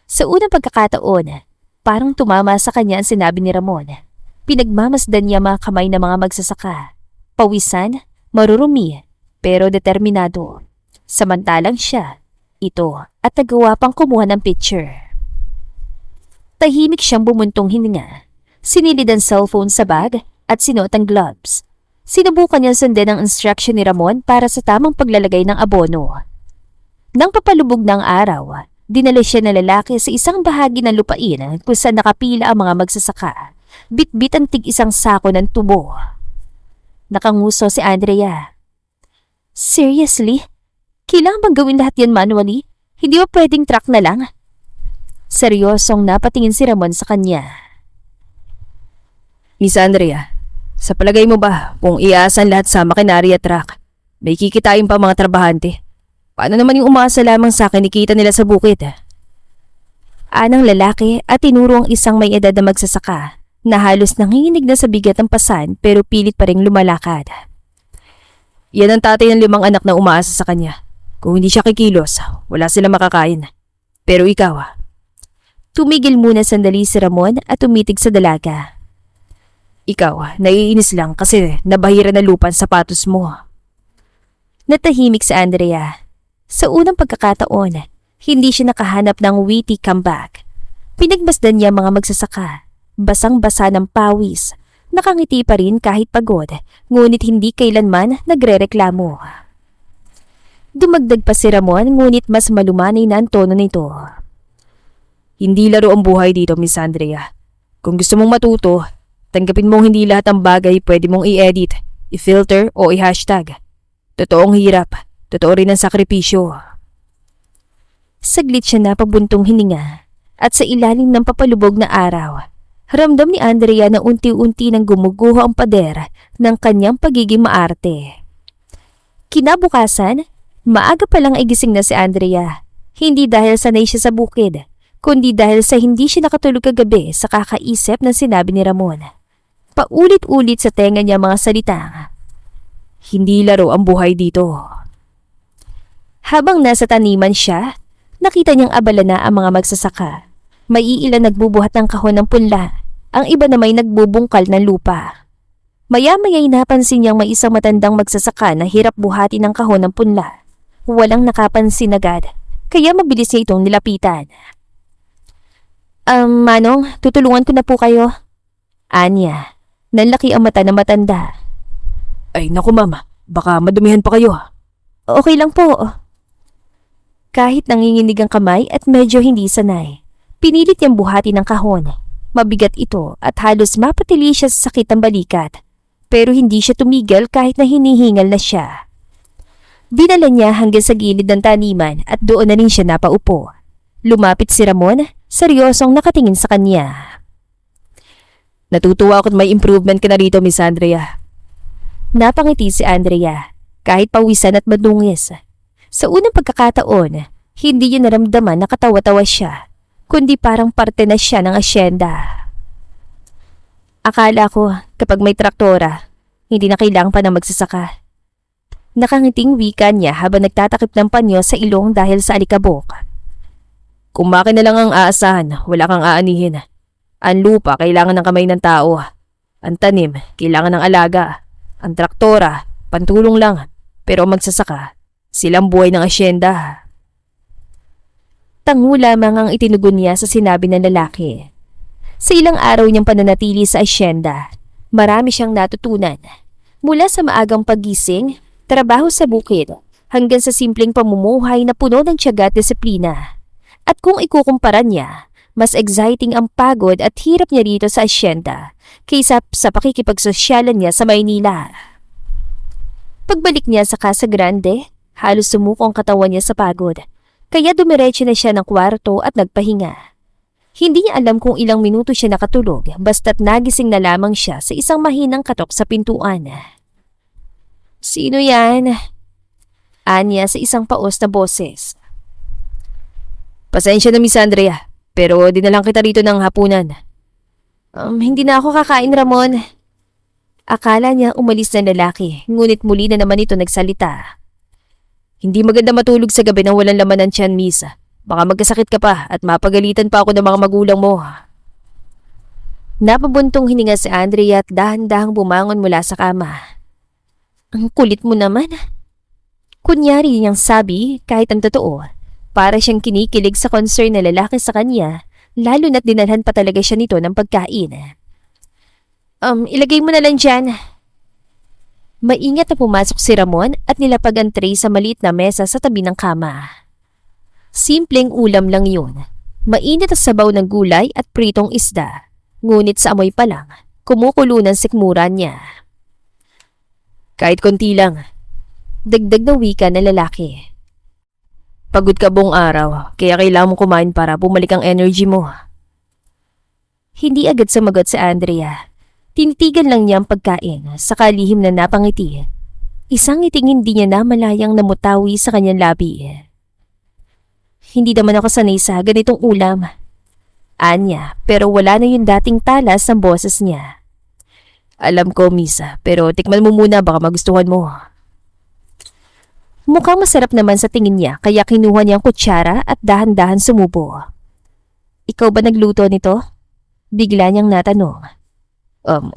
A: Sa unang pagkakataon, parang tumama sa kanya ang sinabi ni Ramon. Pinagmamasdan niya mga kamay ng mga magsasaka. Pawisan, marurumi, pero determinado. Samantalang siya, ito, at nagawa pang kumuha ng picture. Tahimik siyang bumuntong hininga. Sinilid ang cellphone sa bag at sinuot ang gloves. Sinubukan niya sundin ang instruction ni Ramon para sa tamang paglalagay ng abono. Nang papalubog ng araw, dinala siya ng lalaki sa isang bahagi ng lupain kung saan nakapila ang mga magsasaka. Bit-bit ang tig-isang sako ng tubo. Nakanguso si Andrea. Seriously? Kailangan bang gawin lahat yan manually? Hindi ba pwedeng truck na lang? Seryosong napatingin si Ramon sa kanya.
B: Miss Andrea, sa palagay mo ba kung iaasan lahat sa makinarya truck, may kikitain pa mga trabahante? Paano naman yung umaasa lamang sa akin nikita nila sa bukid?
A: Anang lalaki at tinuro ang isang may edad na magsasaka na halos nanginginig na sa bigat ng pasan pero pilit pa ring lumalakad.
B: Yan ang tatay ng 5 anak na umaasa sa kanya. Kung hindi siya kikilos, wala silang makakain. Pero ikaw.
A: Tumigil muna sandali si Ramon at tumitig sa dalaga.
B: Ikaw, naiinis lang kasi nabahira na lupa ang sapatos mo.
A: Natahimik si Andrea. Sa unang pagkakataon, hindi siya nakahanap ng witty comeback. Pinagmasdan niya mga magsasaka. Basang-basa ng pawis. Nakangiti pa rin kahit pagod, ngunit hindi kailanman nagrereklamo. Dumagdag pa si Ramon ngunit mas malumanay na ang tono nito.
B: Hindi laro ang buhay dito, Miss Andrea. Kung gusto mong matuto, tanggapin mong hindi lahat ng bagay pwede mong i-edit, i-filter o i-hashtag. Totoong hirap, totoo rin ang sakripisyo.
A: Saglit siya na pabuntong hininga at sa ilalim ng papalubog na araw, ramdam ni Andrea na unti-unti nang gumuguho ang pader ng kanyang pagiging maarte. Kinabukasan, maaga pa lang ay gising na si Andrea. Hindi dahil sanay siya sa bukid, kundi dahil sa hindi siya nakatulog kagabi sa kakaisip ng sinabi ni Ramon. Paulit-ulit sa tenga niya mga salitang,
B: hindi laro ang buhay dito.
A: Habang nasa taniman siya, nakita niyang abala na ang mga magsasaka. May iilan nagbubuhat ng kahon ng punla, ang iba na may nagbubungkal ng lupa. Maya-maya'y napansin niyang may isang matandang magsasaka na hirap buhati ng kahon ng punla. Walang nakapansin agad, kaya mabilis niya itong nilapitan. Manong, tutulungan ko na po kayo. Anya. Nanlaki ang mata na matanda.
B: Ay naku mama, baka madumihan pa kayo.
A: Okay lang po. Kahit nanginginig ang kamay at medyo hindi sanay, pinilit niyang buhati ng kahon. Mabigat ito at halos mapatili siya sa sakit ng balikat. Pero hindi siya tumigil kahit na hinihingal na siya. Dinala niya hanggang sa gilid ng taniman at doon na rin siya napaupo. Lumapit si Ramon, seryosong nakatingin sa kanya.
B: Natutuwa ako't may improvement ka na rito, Miss Andrea.
A: Napangiti si Andrea, kahit pawisan at madungis. Sa unang pagkakataon, hindi niya naramdaman na katawa-tawa siya, kundi parang parte na siya ng asyenda. Akala ko kapag may traktora, hindi na kailangan pa ng magsasaka. Nakangiting wika niya habang nagtatakip ng panyo sa ilong dahil sa alikabok.
B: Kung makina lang ang aasahan, wala kang aanihin. Ang lupa kailangan ng kamay ng tao. Ang tanim kailangan ng alaga. Ang traktora, pantulong lang. Pero ang magsasaka, silang buhay ng asyenda.
A: Tango lamang ang itinugon niya sa sinabi ng lalaki. Sa ilang araw niyang pananatili sa asyenda, marami siyang natutunan. Mula sa maagang pagising, trabaho sa bukid, hanggang sa simpleng pamumuhay na puno ng tiyaga at disiplina. At kung ikukumpara niya, mas exciting ang pagod at hirap niya rito sa asyenda kaysa sa pakikipagsosyalan niya sa Maynila. Pagbalik niya sa Casa Grande, halos sumuko ang katawan niya sa pagod, kaya dumiretso na siya ng kwarto at nagpahinga. Hindi niya alam kung ilang minuto siya nakatulog basta't nagising na lamang siya sa isang mahinang katok sa pintuan. "Sino yan?" anya sa isang paos na boses.
B: Pasensya na Miss Andrea, pero dinalang kita rito ng hapunan.
A: Hindi na ako kakain, Ramon." Akala niya umalis na lalaki, ngunit muli na naman ito nagsalita.
B: Hindi maganda matulog sa gabi nang walang laman ng tiyan, Miss. Baka magkasakit ka pa at mapagalitan pa ako ng mga magulang mo.
A: Napabuntong hininga si Andrea at dahan-dahang bumangon mula sa kama. "Ang kulit mo naman." Kunyari niyang sabi kahit ang totoo, para siyang kinikilig sa concern na lalaki sa kanya, lalo na't dinalhan pa talaga siya nito ng pagkain. Ilagay mo na lang dyan." Maingat na pumasok si Ramon at nilapag ang tray sa maliit na mesa sa tabi ng kama. Simpleng ulam lang yun. Mainit at sabaw ng gulay at pritong isda. Ngunit sa amoy pa lang, kumukulo ng sikmuran niya.
B: Kahit konti lang.
A: Dagdag na wika na lalaki.
B: Pagod ka buong araw, kaya kailangan mo kumain para bumalik ang energy mo.
A: Hindi agad sumagot si Andrea. Tinitigan lang niya ang pagkain, saka lihim na napangiti. Isang ngiting hindi niya namalayang namutawi sa kanyang labi. "Hindi naman ako sanay sa ganitong ulam." Anya, pero wala na yung dating talas ng boses niya.
B: Alam ko, Misa, pero tikman mo muna baka magustuhan mo.
A: Mukhang masarap naman sa tingin niya kaya kinuha niya ang kutsara at dahan-dahan sumubo. "Ikaw ba nagluto nito?" Bigla niyang natanong.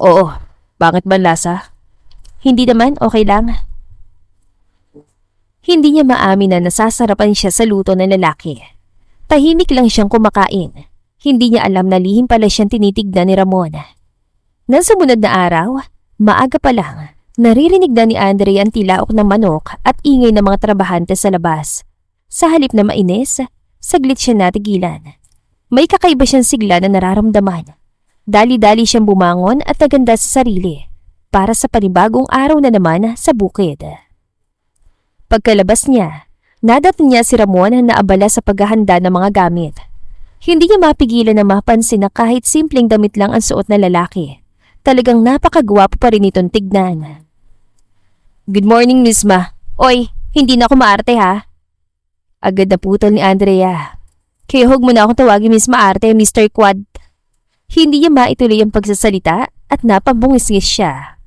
B: Oo. Bakit ba lasa?
A: "Hindi naman, okay lang." Hindi niya maamin na nasasarapan siya sa luto ng lalaki. Tahimik lang siyang kumakain. Hindi niya alam na lihim pala siyang tinitignan ni Ramon. Nang sumunod na araw, maaga pa lang, naririnig na ni Andre ang tilaok ng manok at ingay ng mga trabahante sa labas. Sa halip na mainis, saglit siya natigilan. May kakaiba siyang sigla na nararamdaman. Dali-dali siyang bumangon at naganda sa sarili para sa panibagong araw na naman sa bukid. Pagkalabas niya, nadating niya si Ramon na naabala sa paghahanda ng mga gamit. Hindi niya mapigilan na mapansin na kahit simpleng damit lang ang suot na lalaki, talagang napakagwapo pa rin itong tignan.
B: Good morning, Miss Ma.
A: "Oy, hindi na ako maarte ha." Agad na putol ni Andrea. "Kaya huwag mo na akong tawagin Miss Maarte, Mr. Quad." Hindi niya maituloy ang pagsasalita at napabungis-ngis siya.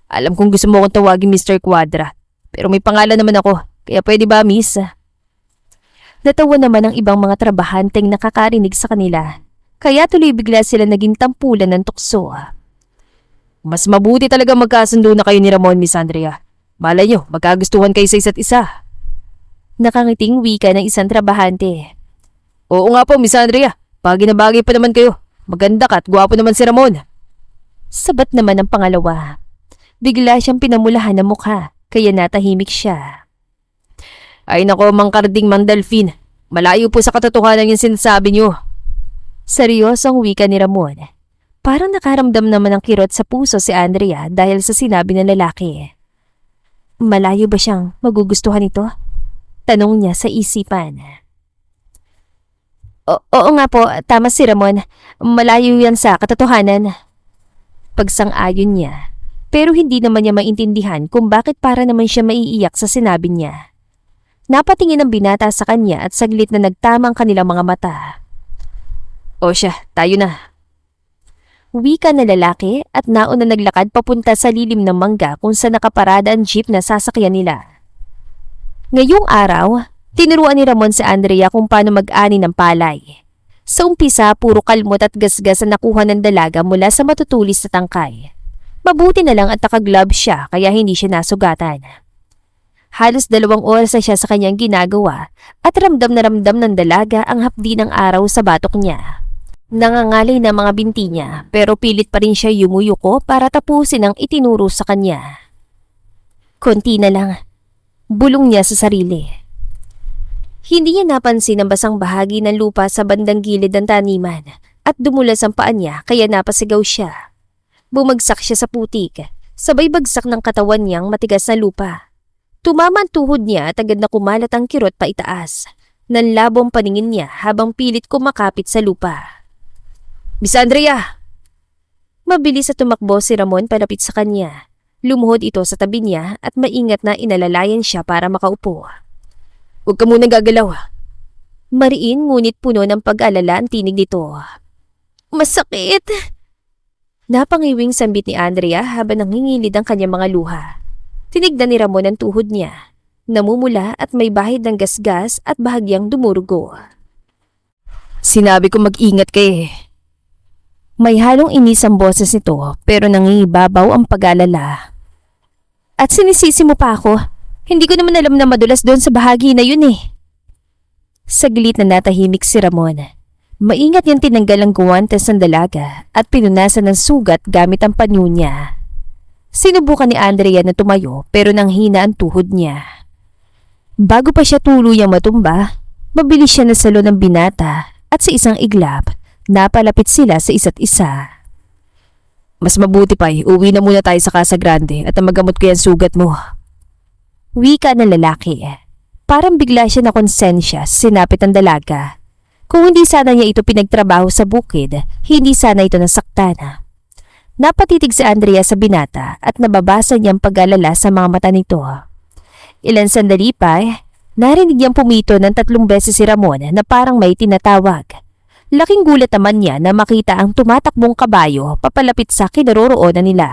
B: Alam kong gusto mo akong tawagin Mr. Quadra, pero may pangalan naman ako, kaya pwede ba, Miss?
A: Natawa naman ang ibang mga trabahanteng nakakarinig sa kanila, kaya tuloy bigla sila naging tampulan ng tukso.
B: Mas mabuti talaga magkasundo na kayo ni Ramon, Miss Andrea. Malay nyo, magkagustuhan kayo sa isa't isa.
A: Nakangiting wika ng isang trabahante.
B: Oo nga po, Miss Andrea. Bagay na bagay pa naman kayo. Maganda ka at gwapo naman si Ramon.
A: Sabat naman ang pangalawa. Bigla siyang pinamulahan ng mukha, kaya natahimik siya.
B: Ay nako, Mang Karding, Mang Delfin. Malayo po sa katotohanan yung sinasabi niyo.
A: Seryosong wika ni Ramon. Parang nakaramdam naman ng kirot sa puso si Andrea dahil sa sinabi ng lalaki. Malayo ba siyang magugustuhan ito? Tanong niya sa isipan. Oo nga po, tama si Ramon. Malayo yan sa katotohanan. Pagsang-ayon niya, pero hindi naman niya maintindihan kung bakit para naman siya maiiyak sa sinabi niya. Napatingin ang binata sa kanya at saglit na nagtama ang kanilang mga mata.
B: O siya, tayo na.
A: Wika na lalaki at nauna naglakad papunta sa lilim ng mangga kung saan nakaparada ang jeep na sasakyan nila. Ngayong araw, tinuruan ni Ramon si Andrea kung paano mag-ani ng palay. Sa umpisa, puro kalmot at gasgas ang nakuha ng dalaga mula sa matutulis na tangkay. Mabuti na lang at nakaglove siya kaya hindi siya nasugatan. Halos 2 oras na siya sa kanyang ginagawa at ramdam na ramdam ng dalaga ang hapdi ng araw sa batok niya. Nangangalay na mga binti niya pero pilit pa rin siya yumuyuko para tapusin ang itinuro sa kanya. Konti na lang, bulong niya sa sarili. Hindi niya napansin ang basang bahagi ng lupa sa bandang gilid ng taniman at dumulas ang paa niya kaya napasigaw siya. Bumagsak siya sa putik, sabay bagsak ng katawan niyang matigas na lupa. Tumama ang tuhod niya at agad na kumalat ang kirot pa itaas. Nanlabo ang paningin niya habang pilit kumakapit sa lupa.
B: Miss Andrea!
A: Mabilis at tumakbo si Ramon palapit sa kanya. Lumuhod ito sa tabi niya at maingat na inalalayan siya para makaupo.
B: Huwag ka munang gagalaw.
A: Mariin ngunit puno ng pag-alala ang tinig nito. Masakit! Napangiwing sambit ni Andrea habang nangingilid ang kanyang mga luha. Tinignan ni Ramon ang tuhod niya. Namumula at may bahid ng gasgas at bahagyang dumurugo.
B: Sinabi ko mag-ingat kayo.
A: May halong inis ang boses nito pero nangingibabaw ang pag-alala. At sinisisi mo pa ako. Hindi ko naman alam na madulas doon sa bahagi na yun eh. Saglit na natahimik si Ramon. Maingat niyang tinanggal ang guwantes ng dalaga at pinunasan ng sugat gamit ang panyo niya. Sinubukan ni Andrea na tumayo pero nanghina ang tuhod niya. Bago pa siya tuluyang matumba, mabilis siya nasalo ng binata at sa isang iglap, napalapit sila sa isa't isa.
B: Mas mabuti pa uwi na muna tayo sa Casa Grande at magamot ko yung sugat mo.
A: Wika ng lalaki. Parang bigla siya na konsensya, sinapit ang dalaga. Kung hindi sana niya ito pinagtrabaho sa bukid, hindi sana ito nasaktan. Napatitig si Andrea sa binata at nababasa niyang pag-alala sa mga mata nito. Ilan sandali pa, narinig niyang pumito ng 3 beses si Ramon na parang may tinatawag. Laking gulat naman niya na makita ang tumatakbong kabayo papalapit sa kinaroroonan nila.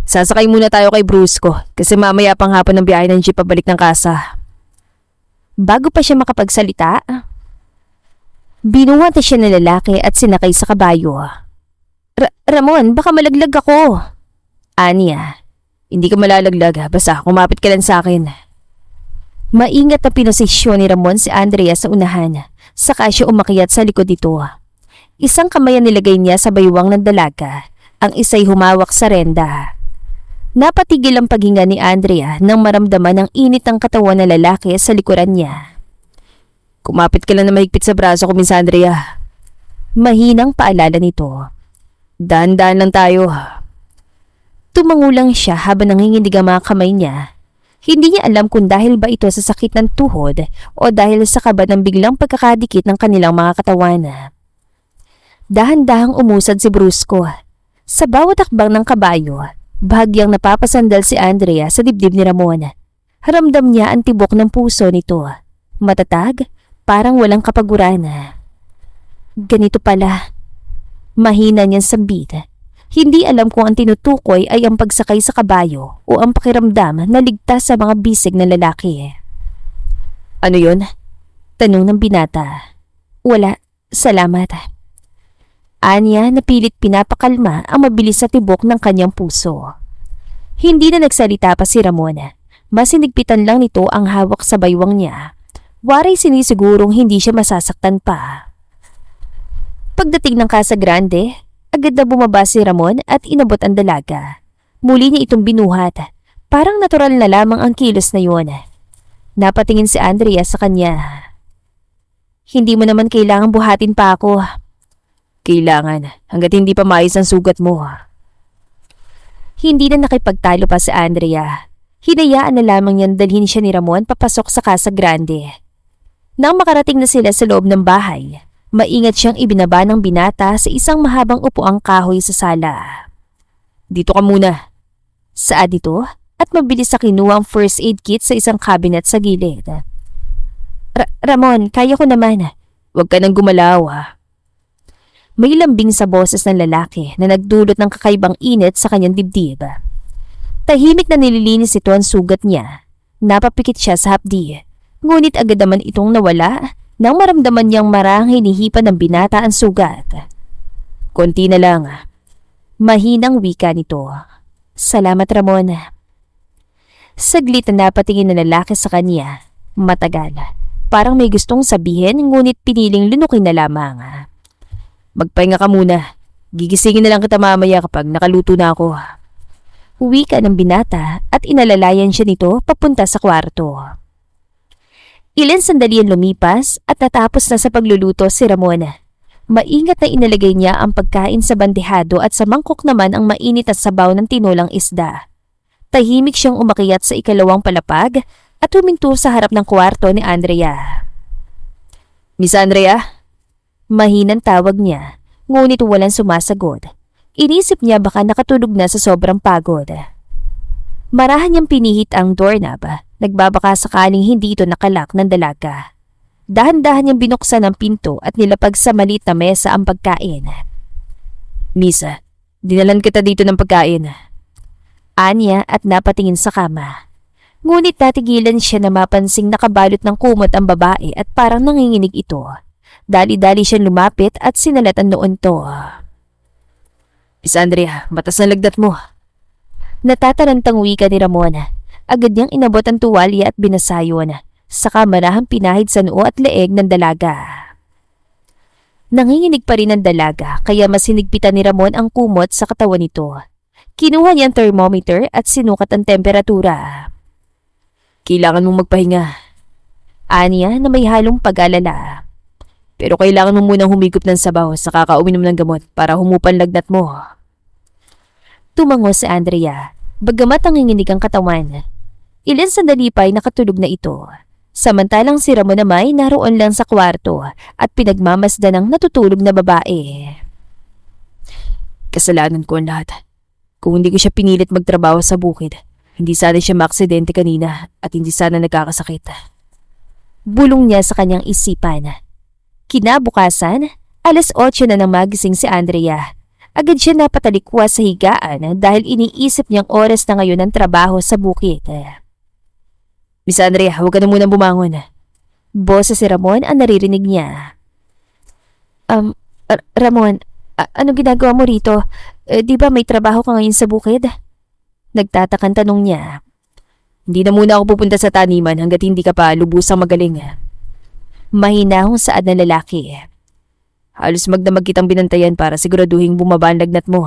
B: Sasakay muna tayo kay Brusco kasi mamaya pang hapon ng biyahe ng jeep pabalik ng casa.
A: Bago pa siya makapagsalita, binuhat siya ng lalaki at sinakay sa kabayo. Ramon, baka malaglag ako. Anya,
B: hindi ka malalaglag basta kumapit ka lang sa akin.
A: Maingat na pinosisyon ni Ramon si Andrea sa unahan, saka siya umakyat sa likod nito. Isang kamay ang nilagay niya sa baywang ng dalaga, ang isa'y humawak sa renda. Napatigil ang paghinga ni Andrea nang maramdaman ang init ng katawan ng lalaki sa likuran niya.
B: Kumapit ka lang na mahigpit sa braso ko, Miss Andrea.
A: Mahinang paalala nito.
B: Dahan-dahan lang tayo.
A: Tumangulang siya habang nanginginig ang mga kamay niya. Hindi niya alam kung dahil ba ito sa sakit ng tuhod o dahil sa kaba ng biglang pagkakadikit ng kanilang mga katawan. Dahan-dahang umusad si Brusco. Sa bawat akbang ng kabayo, bahagyang napapasandal si Andrea sa dibdib ni Ramon. Haramdam niya ang tibok ng puso nito. Matatag, parang walang kapaguran. Ganito pala. Mahina niyang sambit. Hindi alam kung ang tinutukoy ay ang pagsakay sa kabayo o ang pakiramdam na ligtas sa mga bisig na lalaki.
B: Ano yun?
A: Tanong ng binata. Wala, salamat. Anya na pilit pinapakalma ang mabilis sa tibok ng kanyang puso. Hindi na nagsalita pa si Ramon. Mas hinigpitan lang nito ang hawak sa baywang niya. Waray sinisigurong hindi siya masasaktan pa. Pagdating ng Casa Grande, agad na bumaba si Ramon at inabot ang dalaga. Muli niya itong binuhat. Parang natural na lamang ang kilos na yun. Napatingin si Andrea sa kanya. Hindi mo naman kailangang buhatin pa ako.
B: Kailangan, hanggat hindi pa maayos ang sugat mo.
A: Hindi na nakipagtalo pa si Andrea. Hinayaan na lamang niyang dalhin siya ni Ramon papasok sa Casa Grande. Nang makarating na sila sa loob ng bahay, maingat siyang ibinaba ng binata sa isang mahabang upuang kahoy sa sala.
B: Dito ka muna.
A: Saad ito at mabilis sa kinuha ang first aid kit sa isang cabinet sa gilid. Ramon, kaya ko naman.
B: Huwag ka nang gumalaw.
A: May lambing sa boses ng lalaki na nagdulot ng kakaibang init sa kanyang dibdib. Tahimik na nililinis ito ang sugat niya. Napapikit siya sa hapdi, ngunit agad naman itong nawala nang maramdaman niyang marang hinihipan ng binata ang sugat.
B: Konti na lang.
A: Mahinang wika nito. Salamat, Ramon. Saglit na napatingin ng lalaki sa kanya. Matagal. Parang may gustong sabihin ngunit piniling lunukin na lamang.
B: Magpahinga ka muna. Gigisingin na lang kita mamaya kapag nakaluto na ako.
A: Wika ng binata at inalalayan siya nito papunta sa kwarto. Ilan sandali ang lumipas at natapos na sa pagluluto si Ramon. Maingat na inalagay niya ang pagkain sa bandehado at sa mangkok naman ang mainit at sabaw ng tinolang isda. Tahimik siyang umakyat sa ikalawang palapag at huminto sa harap ng kwarto ni Andrea.
B: Miss Andrea?
A: Mahinang tawag niya, ngunit walang sumasagot. Inisip niya baka nakatulog na sa sobrang pagod. Marahan niyang pinihit ang doorknob, nagbabaka sakaling hindi ito nakalak ng dalaga. Dahan-dahan niyang binuksan ang pinto at nilapag sa maliit na mesa ang pagkain.
B: Misa, dinalan kita dito ng pagkain.
A: Anya at napatingin sa kama. Ngunit natigilan siya na mapansing nakabalot ng kumot ang babae at parang nanginginig ito. Dali-dali siyang lumapit at sinalat ang noon to.
B: Miss Andrea, batas na lagdat mo.
A: Natatarantang wika ni Ramon. Agad niyang inabot ang tuwalya at binasayon. Saka marahang pinahid sa noo at leeg ng dalaga. Nanginginig pa rin ang dalaga kaya mas hinigpitan ni Ramon ang kumot sa katawan nito. Kinuha niya ang thermometer at sinukat ang temperatura.
B: Kailangan mong magpahinga.
A: Anya na may halong pag-alala.
B: Pero kailangan mo munang humigop ng sabaw sa kakauminom ng gamot para humupan lagnat mo.
A: Tumango si Andrea, bagamat nanginginig ang katawan. Ilan sandali pa'y nakatulog na ito. Samantalang si Ramon naman naroon lang sa kwarto at pinagmamasdan ng natutulog na babae.
B: Kasalanan ko ang lahat. Kung hindi ko siya pinilit magtrabaho sa bukid, hindi sana siya maaksidente kanina at hindi sana nagkakasakit.
A: Bulong niya sa kanyang isipan. Kinabukasan, 8:00 na nang magising si Andrea. Agad siya napatalikwas sa higaan dahil iniisip niyang oras na ngayon ang trabaho sa bukid.
B: Miss Andrea, huwag ka na munang bumangon.
A: Boses si Ramon ang naririnig niya. Ramon, anong ginagawa mo rito? Di ba may trabaho ka ngayon sa bukid? Nagtatakang tanong niya.
B: Hindi na muna ako pupunta sa taniman hanggat hindi ka pa lubusang magaling.
A: Mahinahong saad na lalaki.
B: Halos magdamag kitang binantayan para siguraduhin bumaba ang lagnat mo.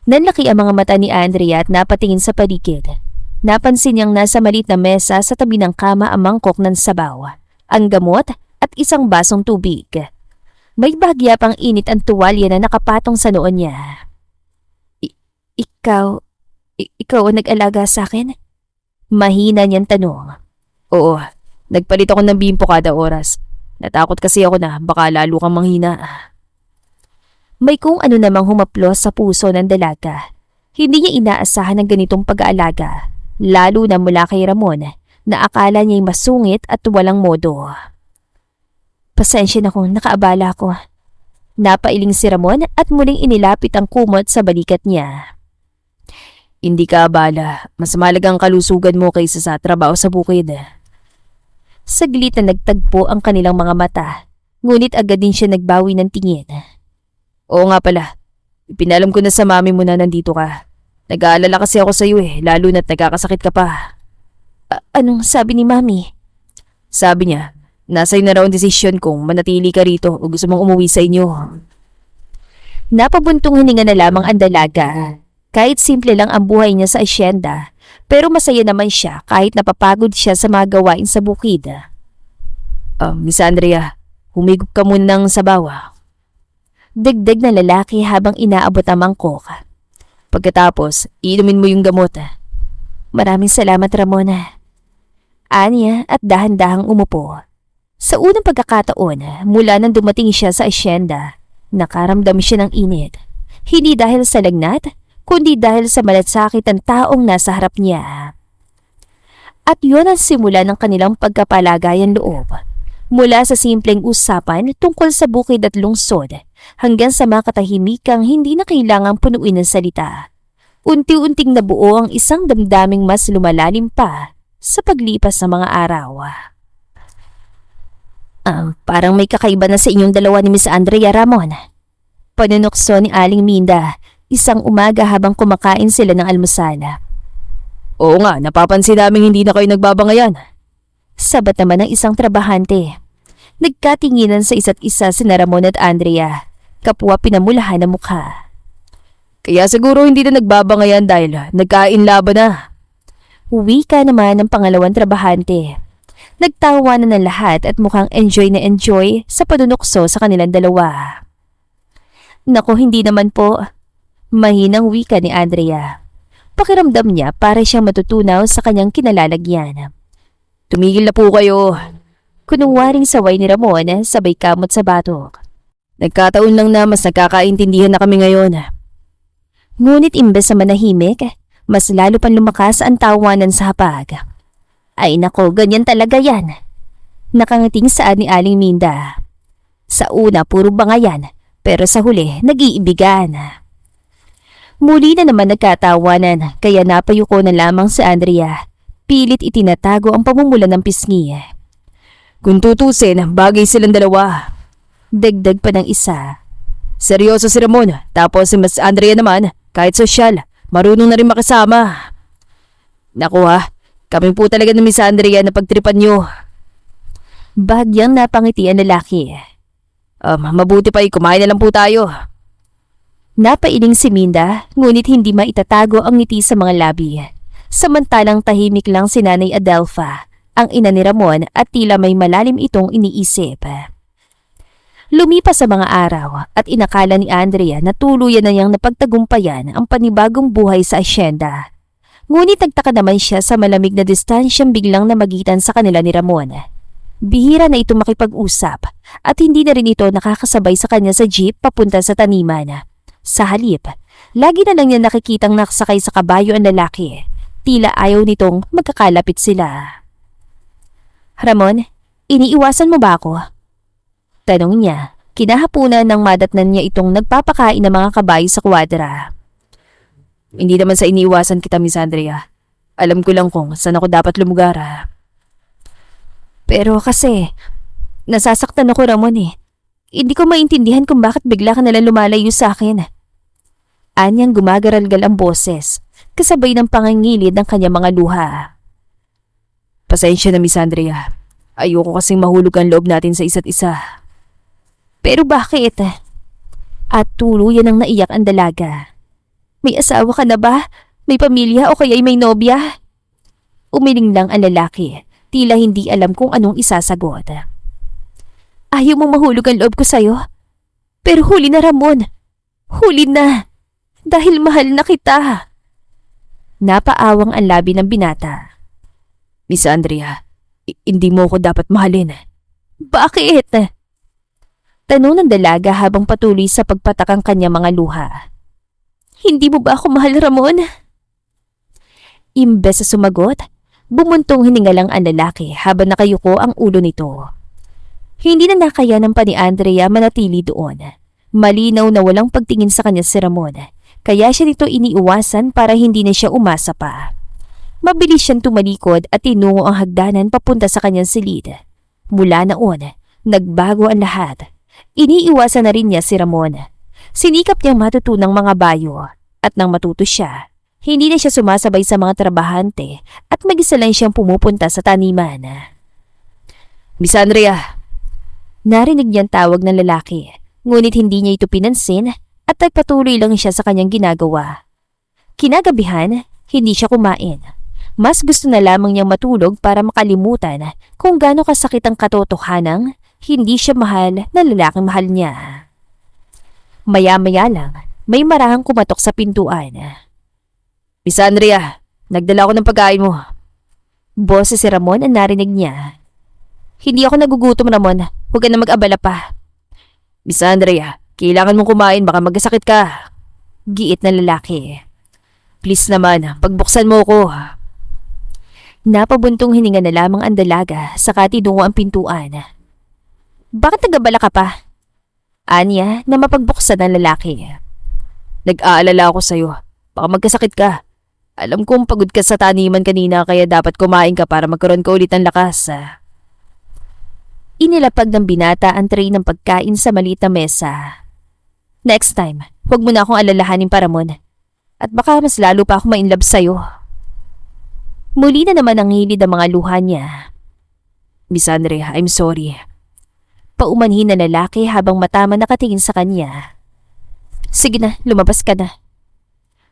A: Nanlaki ang mga mata ni Andrea at napatingin sa paligid. Napansin niyang nasa maliit na mesa sa tabi ng kama ang mangkok ng sabaw, ang gamot at isang basong tubig. May bahagya pang init ang tuwalya na nakapatong sa noon niya. Ikaw ang nag-alaga sa akin? Mahina niyang tanong.
B: Oo, nagpalit ako ng bimpo kada oras. Natakot kasi ako na baka lalo kang manghina.
A: May kung ano namang humaplos sa puso ng dalaga. Hindi niya inaasahan ng ganitong pag-aalaga, lalo na mula kay Ramon na akala niya'y masungit at walang modo. Pasensya na kung nakaabala ko. Napailing si Ramon at muling inilapit ang kumot sa balikat niya.
B: Hindi ka abala, mas mahalagang kalusugan mo kaysa sa trabaho sa bukid.
A: Saglit na nagtagpo ang kanilang mga mata, ngunit agad din siya nagbawi ng tingin.
B: Oo nga pala, ipinalam ko na sa mami mo na nandito ka. Nag-aalala kasi ako sa iyo lalo na't nagkakasakit ka pa.
A: Anong sabi ni mami?
B: Sabi niya, nasa iyo na raw ang desisyon kung manatili ka rito o gusto mong umuwi sa inyo.
A: Napabuntong hininga na lamang ang dalaga. Kahit simple lang ang buhay niya sa asyenda, pero masaya naman siya kahit napapagod siya sa mga gawain sa bukid.
B: Miss Andrea, humigop ka muna ng sabaw.
A: Dagdag na lalaki habang inaabot ang mangkok.
B: Pagkatapos, iinumin mo yung gamot.
A: Maraming salamat, Ramona. Anya at dahan-dahang umupo. Sa unang pagkakataon, mula nang dumating siya sa asyenda, nakaramdam siya ng init. Hindi dahil sa lagnat, kundi dahil sa malasakit ang taong nasa harap niya. At yun ang simula ng kanilang pagkapalagayan loob. Mula sa simpleng usapan tungkol sa bukid at lungsod, hanggang sa mga katahimikang hindi na kailangang punuin ng salita. Unti-unting nabuo ang isang damdaming mas lumalalim pa sa paglipas ng mga araw. Parang may kakaiba na sa inyong dalawa ni Miss Andrea, Ramon. Panunukso ni Aling Minda, isang umaga habang kumakain sila ng almusal.
B: Oo nga, napapansin namin hindi na kayo nagbabangayan.
A: Sabat naman ng isang trabahante. Nagkatinginan sa isa't isa sina Ramon at Andrea, kapwa pinamulahan ng mukha.
B: Kaya siguro hindi na nagbabangayan dahil nagkain laban na.
A: Wika naman ng pangalawang trabahante. Nagtawanan ng lahat at mukhang enjoy na enjoy sa panunukso sa kanilang dalawa. Naku, hindi naman po. Mahinang wika ni Andrea. Pakiramdam niya para siyang matutunaw sa kanyang kinalalagyan.
B: Tumigil na po kayo.
A: Kunungwaring saway ni Ramon sabay kamot sa batok.
B: Nagkataon lang na mas nagkakaintindihan na kami ngayon.
A: Ngunit imbes na manahimik, mas lalo pang lumakas ang tawanan sa hapag. Ay nako, ganyan talaga yan. Nakangiting saan ni Aling Minda. Sa una puro bangayan, pero sa huli nag-iibigan. Muli na naman nagkatawanan, kaya napayuko na lamang si Andrea. Pilit itinatago ang pamumula ng pisngi.
B: Kung tutusin, bagay silang dalawa.
A: Dagdag pa ng isa.
B: Seryoso si Ramon, tapos si Miss Andrea naman, kahit sosyal, marunong na rin makasama. Naku ha, kami po talaga ng Miss Andrea na pagtripan nyo.
A: Bahagyang napangiti ang lalaki.
B: Mabuti pa kumain na lang po tayo.
A: Napailing si Minda, ngunit hindi maitatago ang ngiti sa mga labi. Samantalang tahimik lang si Nanay Adelpha, ang ina ni Ramon, at tila may malalim itong iniisip. Lumipas sa mga araw at inakala ni Andrea na tuluyan na niyang napagtagumpayan ang panibagong buhay sa asyenda. Ngunit nagtaka naman siya sa malamig na distansyang biglang namagitan sa kanila ni Ramon. Bihira na ito makipag-usap at hindi na rin ito nakakasabay sa kanya sa jeep papunta sa taniman. Sa halip, lagi na lang niya nakikitang nakasakay sa kabayo ang lalaki. Tila ayaw nitong magkakalapit sila. Ramon, iniiwasan mo ba ako? Tanong niya, kinahapunan ng madatnan niya itong nagpapakain ng mga kabayo sa kwadra.
B: Hindi naman sa iniiwasan kita, Miss Andrea. Alam ko lang kung saan ako dapat lumugar.
A: Pero kasi, nasasaktan ako Ramon eh. Hindi ko maintindihan kung bakit bigla ka nalang lumalayo sa akin. Anyang gumagaralgal ang boses, kasabay ng pangangilid ng kanyang mga luha.
B: Pasensya na, Miss Andrea. Ayoko kasing mahulog ang loob natin sa isa't isa.
A: Pero bakit? At tuluyan ang naiyak ang dalaga. May asawa ka na ba? May pamilya o kaya'y may nobya? Umiling lang ang lalaki, tila hindi alam kung anong isasagot. Ayaw mong mahulog ang loob ko sa'yo? Pero huli na Ramon. Huli na. Dahil mahal na kita. Napaawang ang labi ng binata.
B: Miss Andrea, hindi mo ako dapat mahalin.
A: Bakit? Tanong ng dalaga habang patuloy sa pagpatakang kanya mga luha. Hindi mo ba ako mahal, Ramon? Imbes sa sumagot, bumuntong hiningalang ang lalaki habang nakayuko ang ulo nito. Hindi na nakayanan pa ni Andrea manatili doon. Malinaw na walang pagtingin sa kanya si Ramon, kaya siya nito iniiwasan para hindi na siya umasa pa. Mabilis siyang tumalikod at tinungo ang hagdanan papunta sa kanyang silid. Mula noon, nagbago ang lahat. Iniiwasan na rin niya si Ramon. Sinikap niyang matutunang mga bayo at nang matuto siya, hindi na siya sumasabay sa mga trabahante at mag-isa lang siyang pumupunta sa taniman.
B: Miss Andrea!
A: Narinig niyang tawag ng lalaki, ngunit hindi niya ito pinansin at nagpatuloy lang siya sa kanyang ginagawa. Kinagabihan, hindi siya kumain. Mas gusto na lamang niyang matulog para makalimutan kung gaano kasakit ang katotohanang hindi siya mahal na lalaking mahal niya. Maya-maya lang, may marahang kumatok sa pintuan.
B: Miss Andrea, nagdala ko ng pagkain mo.
A: Boses si Ramon ang narinig niya. Hindi ako nagugutom, Ramon. Huwag ka na mag-abala pa.
B: Miss Andrea, kailangan mong kumain, baka magkasakit ka.
A: Giit na lalaki.
B: Please naman, pagbuksan mo ko.
A: Napabuntong hininga na lamang ang dalaga saka tinungo ang pintuan. Bakit nagabala ka pa? Anya na mapagbuksan ng lalaki.
B: Nag-aalala ako sa'yo. Baka magkasakit ka. Alam kong pagod ka sa taniman kanina kaya dapat kumain ka para magkaroon ka ulit ng lakas.
A: Inilapag ng binata ang tray ng pagkain sa maliit na mesa. Next time, huwag mo na akong alalahanin pa Ramon. At baka mas lalo pa ako ma-inlove sa'yo. Muli na naman ang hilid ang mga luha niya.
B: Miss Andrea, I'm sorry.
A: Paumanhin na lalaki habang matama nakatingin sa kanya. Sige na, lumabas ka na.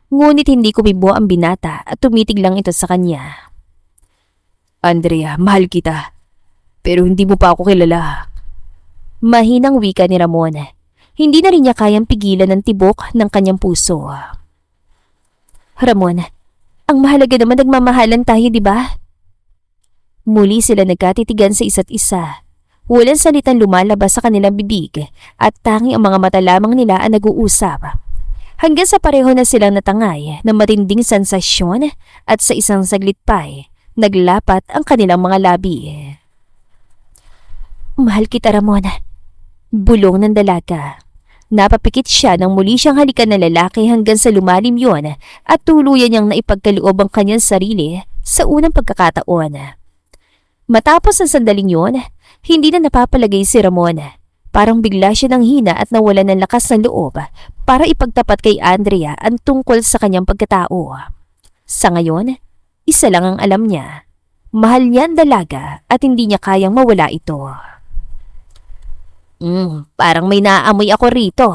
A: Ngunit hindi kumibo ang binata at tumitig lang ito sa kanya.
B: Andrea, mahal kita. Pero hindi mo pa ako kilala.
A: Mahinang wika ni Ramon. Hindi na rin niya kayang pigilan ng tibok ng kanyang puso. Ramon, ang mahalaga naman nagmamahalan tayo, di ba? Muli sila nagkatitigan sa isa't isa Walang salitang lumalabas sa kanilang bibig at tanging ang mga mata lamang nila ang nag-uusap. Hanggang sa pareho na silang natangay ng matinding sensasyon at sa isang saglit pa'y naglapat ang kanilang mga labi. Mahal kita, Ramon. Bulong ng dalaga. Napapikit siya nang muli siyang halikan ng lalaki hanggang sa lumalim yon at tuluyan niyang naipagkaloob ang kanyang sarili sa unang pagkakataon. Matapos ang sandaling yon, hindi na napapalagay si Ramon. Parang bigla siya ng hina at nawalan ng lakas ng loob para ipagtapat kay Andrea ang tungkol sa kanyang pagkatao. Sa ngayon, isa lang ang alam niya. Mahal niya ang dalaga at hindi niya kayang mawala ito. Parang may naaamoy ako rito.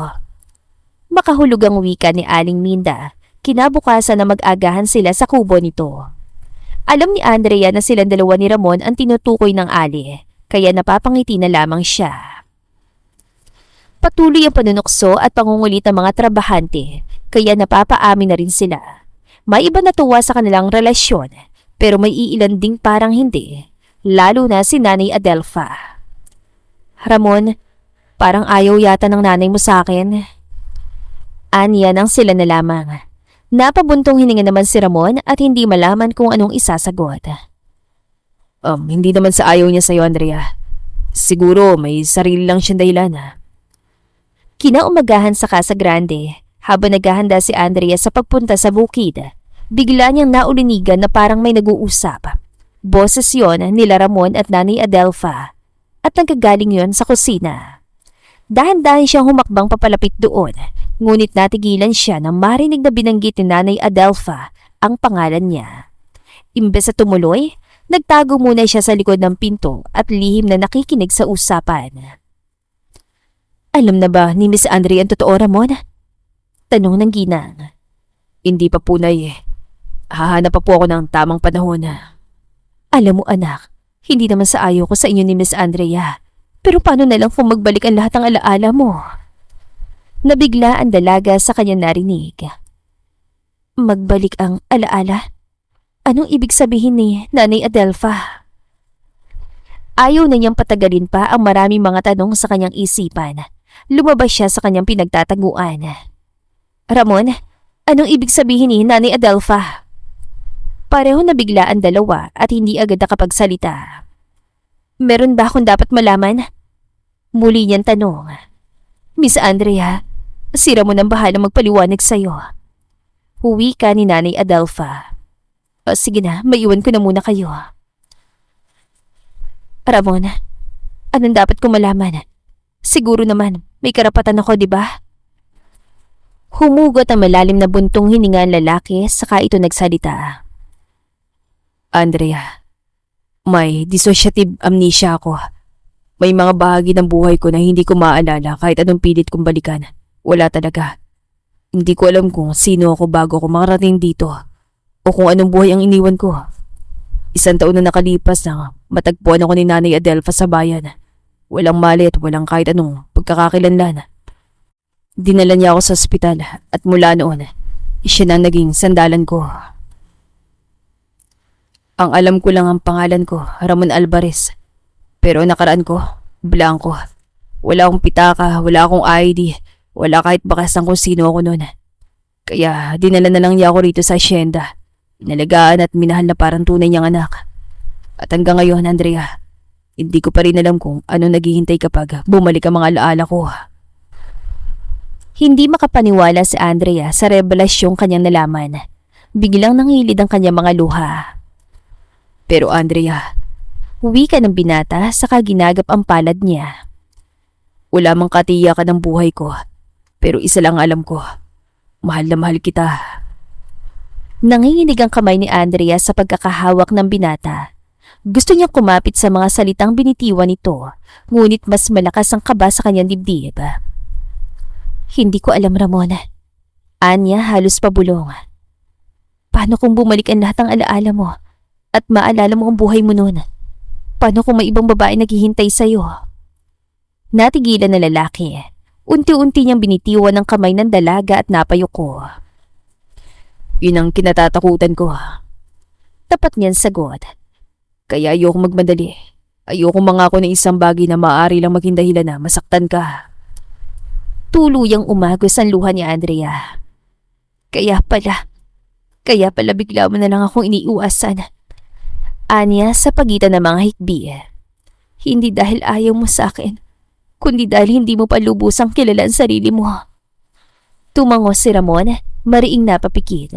A: Makahulog ang wika ni Aling Minda. Kinabukasan na mag-agahan sila sa kubo nito. Alam ni Andrea na silang dalawa ni Ramon ang tinutukoy ng Ali, kaya napapangiti na lamang siya. Patuloy ang panunukso at pangungulit ng mga trabahante, kaya napapaamin na rin sila. May iba na tuwa sa kanilang relasyon, pero may iilan ding parang hindi, lalo na si Nanay Adelfa. Ramon, parang ayaw yata ng nanay mo sa akin. Aniya nang sila na lamang. Napabuntong hininga naman si Ramon at hindi malaman kung anong isasagot.
B: Hindi naman sa ayaw niya sa'yo, Andrea. Siguro may sarili lang siyang dahilan.
A: Kinaumagahan sa Casa Grande, habang naghahanda si Andrea sa pagpunta sa bukid, bigla niyang naulinigan na parang may nag-uusap. Boses yon nila Ramon at Nanay Adelfa at nagkagaling yon sa kusina. Dahan-dahan siyang humakbang papalapit doon, ngunit natigilan siya nang marinig na binanggit ni Nanay Adelfa ang pangalan niya. Imbes na tumuloy, nagtago muna siya sa likod ng pinto at lihim na nakikinig sa usapan. Alam na ba ni Miss Andrea ang totoo, Ramon? Tanong ng ginang.
B: Hindi pa po, Nay. Hahanap pa po ako ng tamang panahon.
A: Alam mo, anak, hindi naman sa ayaw ko sa inyo ni Miss Andrea. Pero paano na lang kung magbalik ang lahat ng alaala mo? Nabigla ang dalaga sa kanyang narinig. Magbalik ang alaala? Anong ibig sabihin ni Nanay Adelfa? Ayaw na niyang patagalin pa ang maraming mga tanong sa kanyang isipan. Lumabas siya sa kanyang pinagtataguan. Ramon, anong ibig sabihin ni Nanay Adelfa? Pareho nabigla ang dalawa at hindi agad nakapagsalita. Meron ba akong dapat malaman? Muli niyang tanong. Miss Andrea, si Ramon ang bahalang magpaliwanag sa'yo. Huwi ka ni Nanay Adelfa. Sige na, maiwan ko na muna kayo. Ramon, anong dapat kong malaman? Siguro naman, may karapatan ako, di ba? Humugot ang malalim na buntong hininga ang lalaki saka ito nagsalita.
B: Andrea, may dissociative amnesia ako. May mga bahagi ng buhay ko na hindi ko maalala kahit anong pilit kong balikan. Wala talaga. Hindi ko alam kung sino ako bago ako makarating dito o kung anong buhay ang iniwan ko. 1 taon na nakalipas na matagpuan ako ni Nanay Adelfa sa bayan. Walang mali at walang kahit anong pagkakakilanlan. Dinala niya ako sa ospital at mula noon, siya na naging sandalan ko. Ang alam ko lang ang pangalan ko, Ramon Alvarez. Pero nakaraan ko, blanco. Wala akong pitaka, wala akong ID, wala kahit bakasan kung sino ako noon. Kaya dinala na lang niya ako rito sa asyenda. Inalagaan at minahal na parang tunay niyang anak. At hanggang ngayon, Andrea, hindi ko pa rin alam kung ano naghihintay kapag bumalik ang mga alaala ko.
A: Hindi makapaniwala si Andrea sa revelasyong kanyang nalaman. Biglang nangilid ang kanyang mga luha.
B: Pero Andrea,
A: huwi ka ng binata saka ginagap ang palad niya.
B: Wala mang katiyakan ng buhay ko, pero isa lang alam ko, mahal na mahal kita.
A: Nanginginig ang kamay ni Andrea sa pagkakahawak ng binata. Gusto niyang kumapit sa mga salitang binitiwan nito, ngunit mas malakas ang kaba sa kanyang dibdib. Hindi ko alam, Ramon. Anya halos pabulong. Paano kung bumalik ang lahat ng alaala mo at maalala mo ang buhay mo noon? Paano kung may ibang babae naghihintay sa'yo? Natigilan na lalaki. Unti-unti niyang binitiwan ng kamay ng dalaga at napayuko.
B: Yun ang kinatatakutan ko.
A: Tapat niyan sagot.
B: Kaya ayoko magmadali. Ayoko mangako ng isang bagay na maaari lang maging dahilan na masaktan ka.
A: Tuluyang umagos ang luha ni Andrea. Kaya pala bigla mo na lang akong iniuwasan. Anya sa pagitan ng mga hikbi. Hindi dahil ayaw mo sa akin, kundi dahil hindi mo pa lubusang kilala ang sarili mo. Tumango si Ramon, mariing napapikit.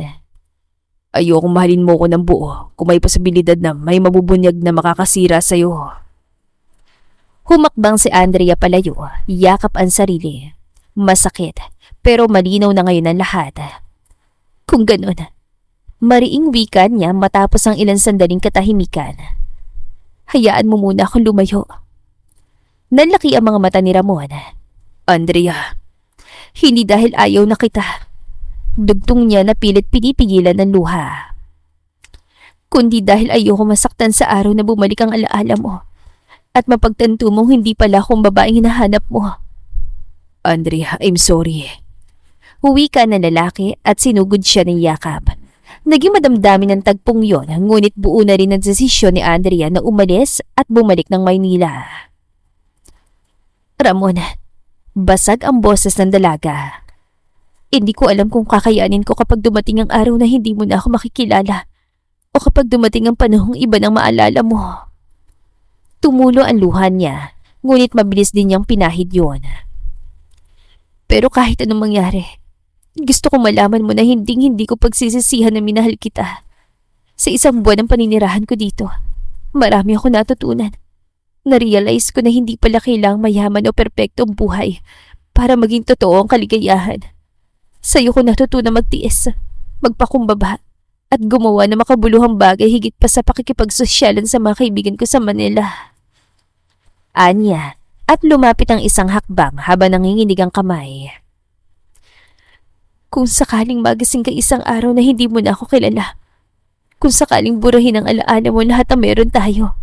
B: Ayoko mahalin mo ko ng buo kung may posibilidad na may mabubunyag na makakasira sa'yo.
A: Humakbang si Andrea palayo, yakap ang sarili. Masakit, pero malinaw na ngayon ang lahat. Kung ganun, mariing wika niya matapos ang ilang sandaling katahimikan. Hayaan mo muna akong lumayo. Nanlaki ang mga mata ni Ramon.
B: Andrea,
A: Hindi dahil ayaw na kita. Dugtong niya na pilit pinipigilan ng luha. Kundi dahil ayoko masaktan sa araw na bumalik ang alaala mo at mapagtanto mong hindi pala akong babaeng hinahanap mo.
B: Andrea, I'm sorry.
A: Huwi ka na lalaki at sinugod siya ng yakap. Naging madamdamin ang tagpong yon, ngunit buo na rin ang desisyon ni Andrea na umalis at bumalik ng Maynila. Ramon, basag ang boses ng dalaga. Hindi ko alam kung kakayanin ko kapag dumating ang araw na hindi mo na ako makikilala o kapag dumating ang panahong iba nang maalala mo. Tumulo ang luha niya, ngunit mabilis din niyang pinahid yon. Pero kahit anong mangyari, gusto kong malaman mo na hindi ko pagsisisihan na minahal kita. Sa isang buwan ng paninirahan ko dito, marami ako natutunan. Na-realize ko na hindi pala kailangang mayaman o perpektong buhay para maging totoo ang kaligayahan. Sa'yo ko natutunan magtiis, magpakumbaba, at gumawa ng makabuluhang bagay higit pa sa pakikipagsosyalan sa mga kaibigan ko sa Manila. Anya, at lumapit ang isang hakbang habang nanginginig ang kamay. Kung sakaling magising ka isang araw na hindi mo na ako kilala, kung sakaling burahin ang alaala mo lahat ang meron tayo,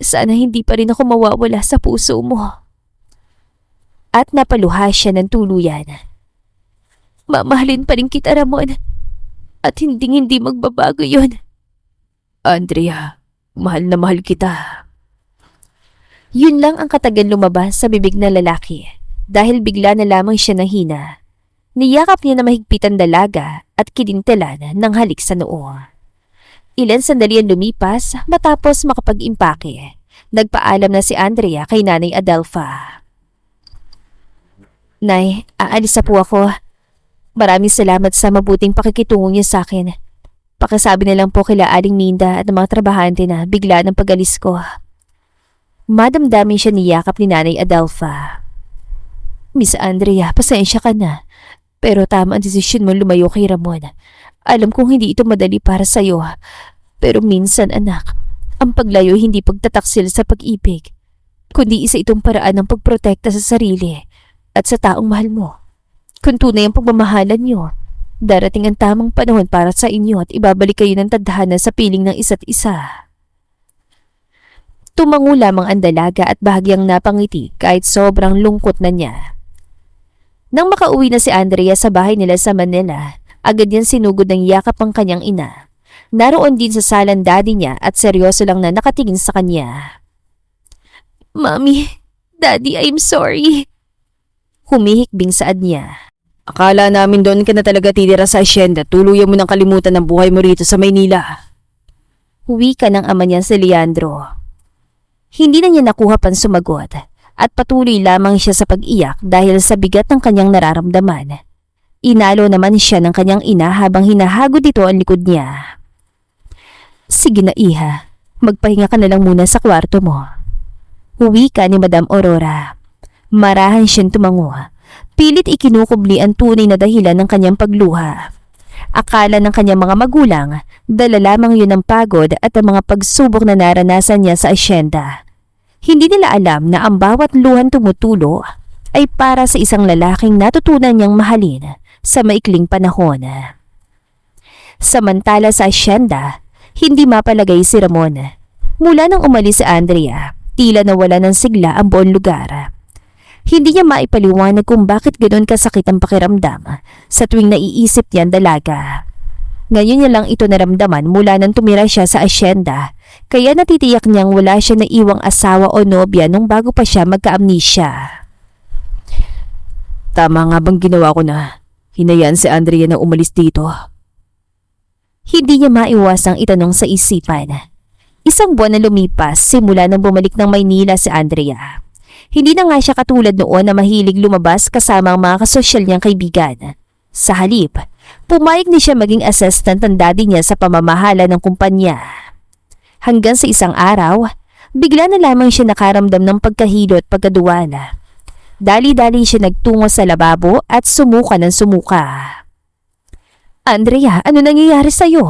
A: sana hindi pa rin ako mawawala sa puso mo. At napaluha siya ng tuluyan. Mamahalin pa rin kita, Ramon. At hindi magbabago yon.
B: Andrea, mahal na mahal kita.
A: Yun lang ang katagan lumabas sa bibig na lalaki dahil bigla na lamang siya nahina. Niyakap niya na mahigpit ang dalaga at kinintelan ng halik sa noo. Ilan sandali ang lumipas matapos makapag-impake. Nagpaalam na si Andrea kay Nanay Adelfa. Nay, aalis na po ako. Maraming salamat sa mabuting pakikitungo niyo sa akin. Pakisabi na lang po kila Aling Minda at mga trabahante na bigla ng pag-alis ko. Madamdamin siya niyakap ni Nanay Adelfa. Miss Andrea, pasensya ka na. Pero tama ang desisyon mo lumayo kay Ramon. Alam kong hindi ito madali para sa'yo. Pero minsan, anak, ang paglayo hindi pagtataksil sa pag-ibig, kundi isa itong paraan ng pagprotekta sa sarili at sa taong mahal mo. Kung tunay ang pagmamahalan niyo, darating ang tamang panahon para sa inyo at ibabalik kayo ng tadhana sa piling ng isa't isa. Tumango lamang ang dalaga at bahagyang napangiti kahit sobrang lungkot na niya. Nang makauwi na si Andrea sa bahay nila sa Manila, agad niyang sinugod ng yakap ang kanyang ina. Naroon din sa salang daddy niya at seryoso lang na nakatingin sa kanya. Mommy, Daddy, I'm sorry. Humihikbing saad niya.
B: Akala namin doon ka na talaga titira sa asyenda. Tuluyan mo ng kalimutan ng buhay mo rito sa Maynila.
A: Huwi ka ng ama niya si Leandro. Hindi na niya nakuha pang sumagot at patuloy lamang siya sa pag-iyak dahil sa bigat ng kanyang nararamdaman. Inalo naman siya ng kanyang ina habang hinahagod ito ang likod niya. Sige na iha, magpahinga ka na lang muna sa kwarto mo. Huwi ka ni Madam Aurora. Marahan siyang tumango. Pilit ikinukubli ang tunay na dahilan ng kanyang pagluha. Akala ng kanyang mga magulang, dala lamang yun ng pagod at ang mga pagsubok na naranasan niya sa asyenda. Hindi nila alam na ang bawat luhan tumutulo ay para sa isang lalaking natutunan niyang mahalin sa maikling panahon. Samantala sa asyenda, hindi mapalagay si Ramon. Mula nang umalis si Andrea, tila nawala ng sigla ang buong lugar. Hindi niya maipaliwanag kung bakit ganoon kasakit ang pakiramdam sa tuwing naiisip niya ang dalaga. Ngayon niya lang ito naramdaman mula nang tumira siya sa asyenda kaya natitiyak niyang wala siya na iwang asawa o nobya nung bago pa siya magka-amnesia.
B: Tama nga bang ginawa ko na hinayaan si Andrea na umalis dito?
A: Hindi niya maiwasang itanong sa isipan. Isang buwan na lumipas simula nang bumalik ng Maynila si Andrea. Hindi na nga siya katulad noon na mahilig lumabas kasama ang mga kasosyal niyang kaibigan. Sa halip, pumayag na siya maging assistant ng daddy niya sa pamamahala ng kumpanya. Hanggang sa isang araw, bigla na lamang siya nakaramdam ng pagkahilo at pagkaduwala. Dali-dali siya nagtungo sa lababo at sumuka ng sumuka. Andrea, ano nangyayari sa'yo?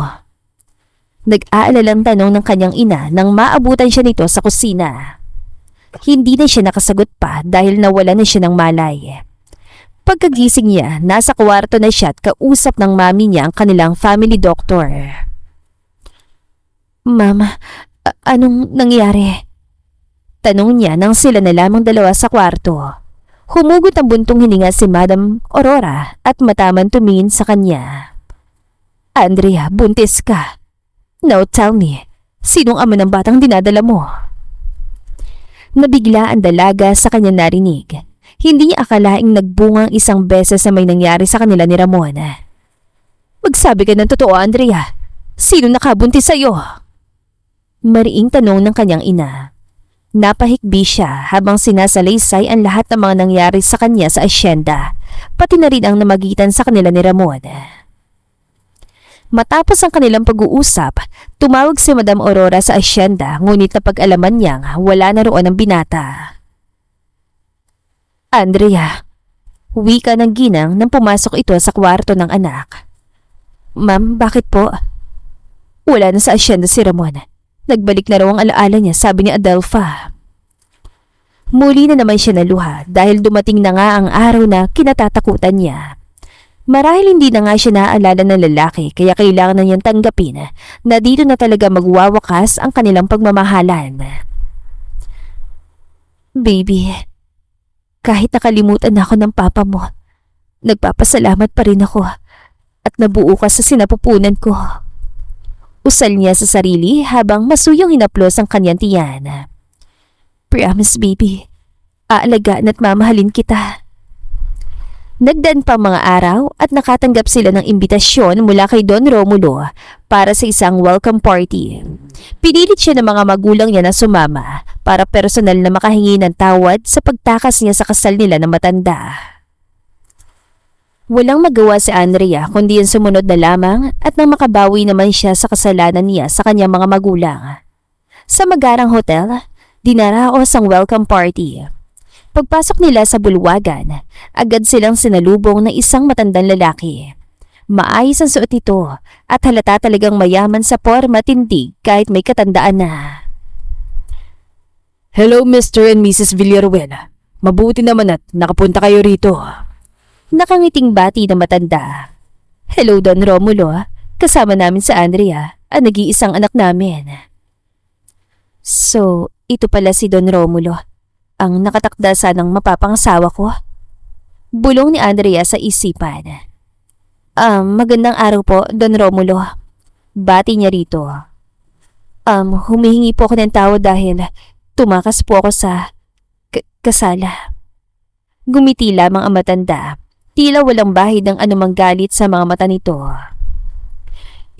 A: Nag-aalalang tanong ng kanyang ina nang maabutan siya nito sa kusina. Hindi na siya nakasagot pa dahil nawala na siya ng malay. Pagkagising niya, nasa kwarto na siya at kausap ng mami niya ang kanilang family doctor. Mama, anong nangyari? Tanong niya nang sila na lamang dalawa sa kwarto. Humugot ang buntong hininga si Madam Aurora at mataman tumingin sa kanya. Andrea, buntis ka. Now tell me, sinong ama ng batang dinadala mo? Nabigla ang dalaga sa kanya narinig. Hindi niya akalaing nagbungang isang beses na may nangyari sa kanila ni Ramon. Magsabi ka ng totoo, Andrea. Sino nakabuntis sa'yo? Mariing tanong ng kanyang ina. Napahikbi siya habang sinasalaysay ang lahat ng mga nangyari sa kanya sa asyenda, pati na rin ang namagitan sa kanila ni Ramon. Matapos ang kanilang pag-uusap, tumawag si Madam Aurora sa asyenda ngunit napag-alaman niyang wala na roon ang binata. Andrea, wika ng ginang nang pumasok ito sa kwarto ng anak. Ma'am, bakit po? Wala na sa asyenda si Ramon. Nagbalik na raw ang alaala niya, sabi ni Adelpha. Muli na naman siya naluha dahil dumating na nga ang araw na kinatatakutan niya. Marahil hindi na nga siya naaalala ng lalaki kaya kailangan na niyang tanggapin na dito na talaga magwawakas ang kanilang pagmamahalan. Baby, kahit nakalimutan ako ng papa mo, nagpapasalamat pa rin ako at nabuo ka sa sinapupunan ko. Usal niya sa sarili habang masuyong hinaplos ang kanyang tiyan. Promise baby, aalagaan at mamahalin kita. Nagdaan pa mga araw at nakatanggap sila ng imbitasyon mula kay Don Romulo para sa isang welcome party. Pinilit siya ng mga magulang niya na sumama para personal na makahingi ng tawad sa pagtakas niya sa kasal nila na matanda. Walang magawa si Andrea kundi ang sumunod na lamang at nang makabawi naman siya sa kasalanan niya sa kanyang mga magulang. Sa magarang hotel, dinaraos ang welcome party. Pagpasok nila sa bulwagan, agad silang sinalubong ng isang matandang lalaki. Maayos ang suot ito at halata talagang mayaman sa porma tindig kahit may katandaan na.
B: Hello Mr. and Mrs. Villaruel. Mabuti naman at nakapunta kayo rito.
A: Nakangiting bati na matanda. Hello Don Romulo, kasama namin sa Andrea, ang nag-iisang anak namin. So, ito pala si Don Romulo, ang nakatakda sanang mapapangasawa ko. Bulong ni Andrea sa isipan. Magandang araw po, Don Romulo. Bati niya rito. Humihingi po ako ng tawad dahil tumakas po ako sa kasala. Gumiti lamang ang matanda. Tila walang bahid ng anumang galit sa mga mata nito.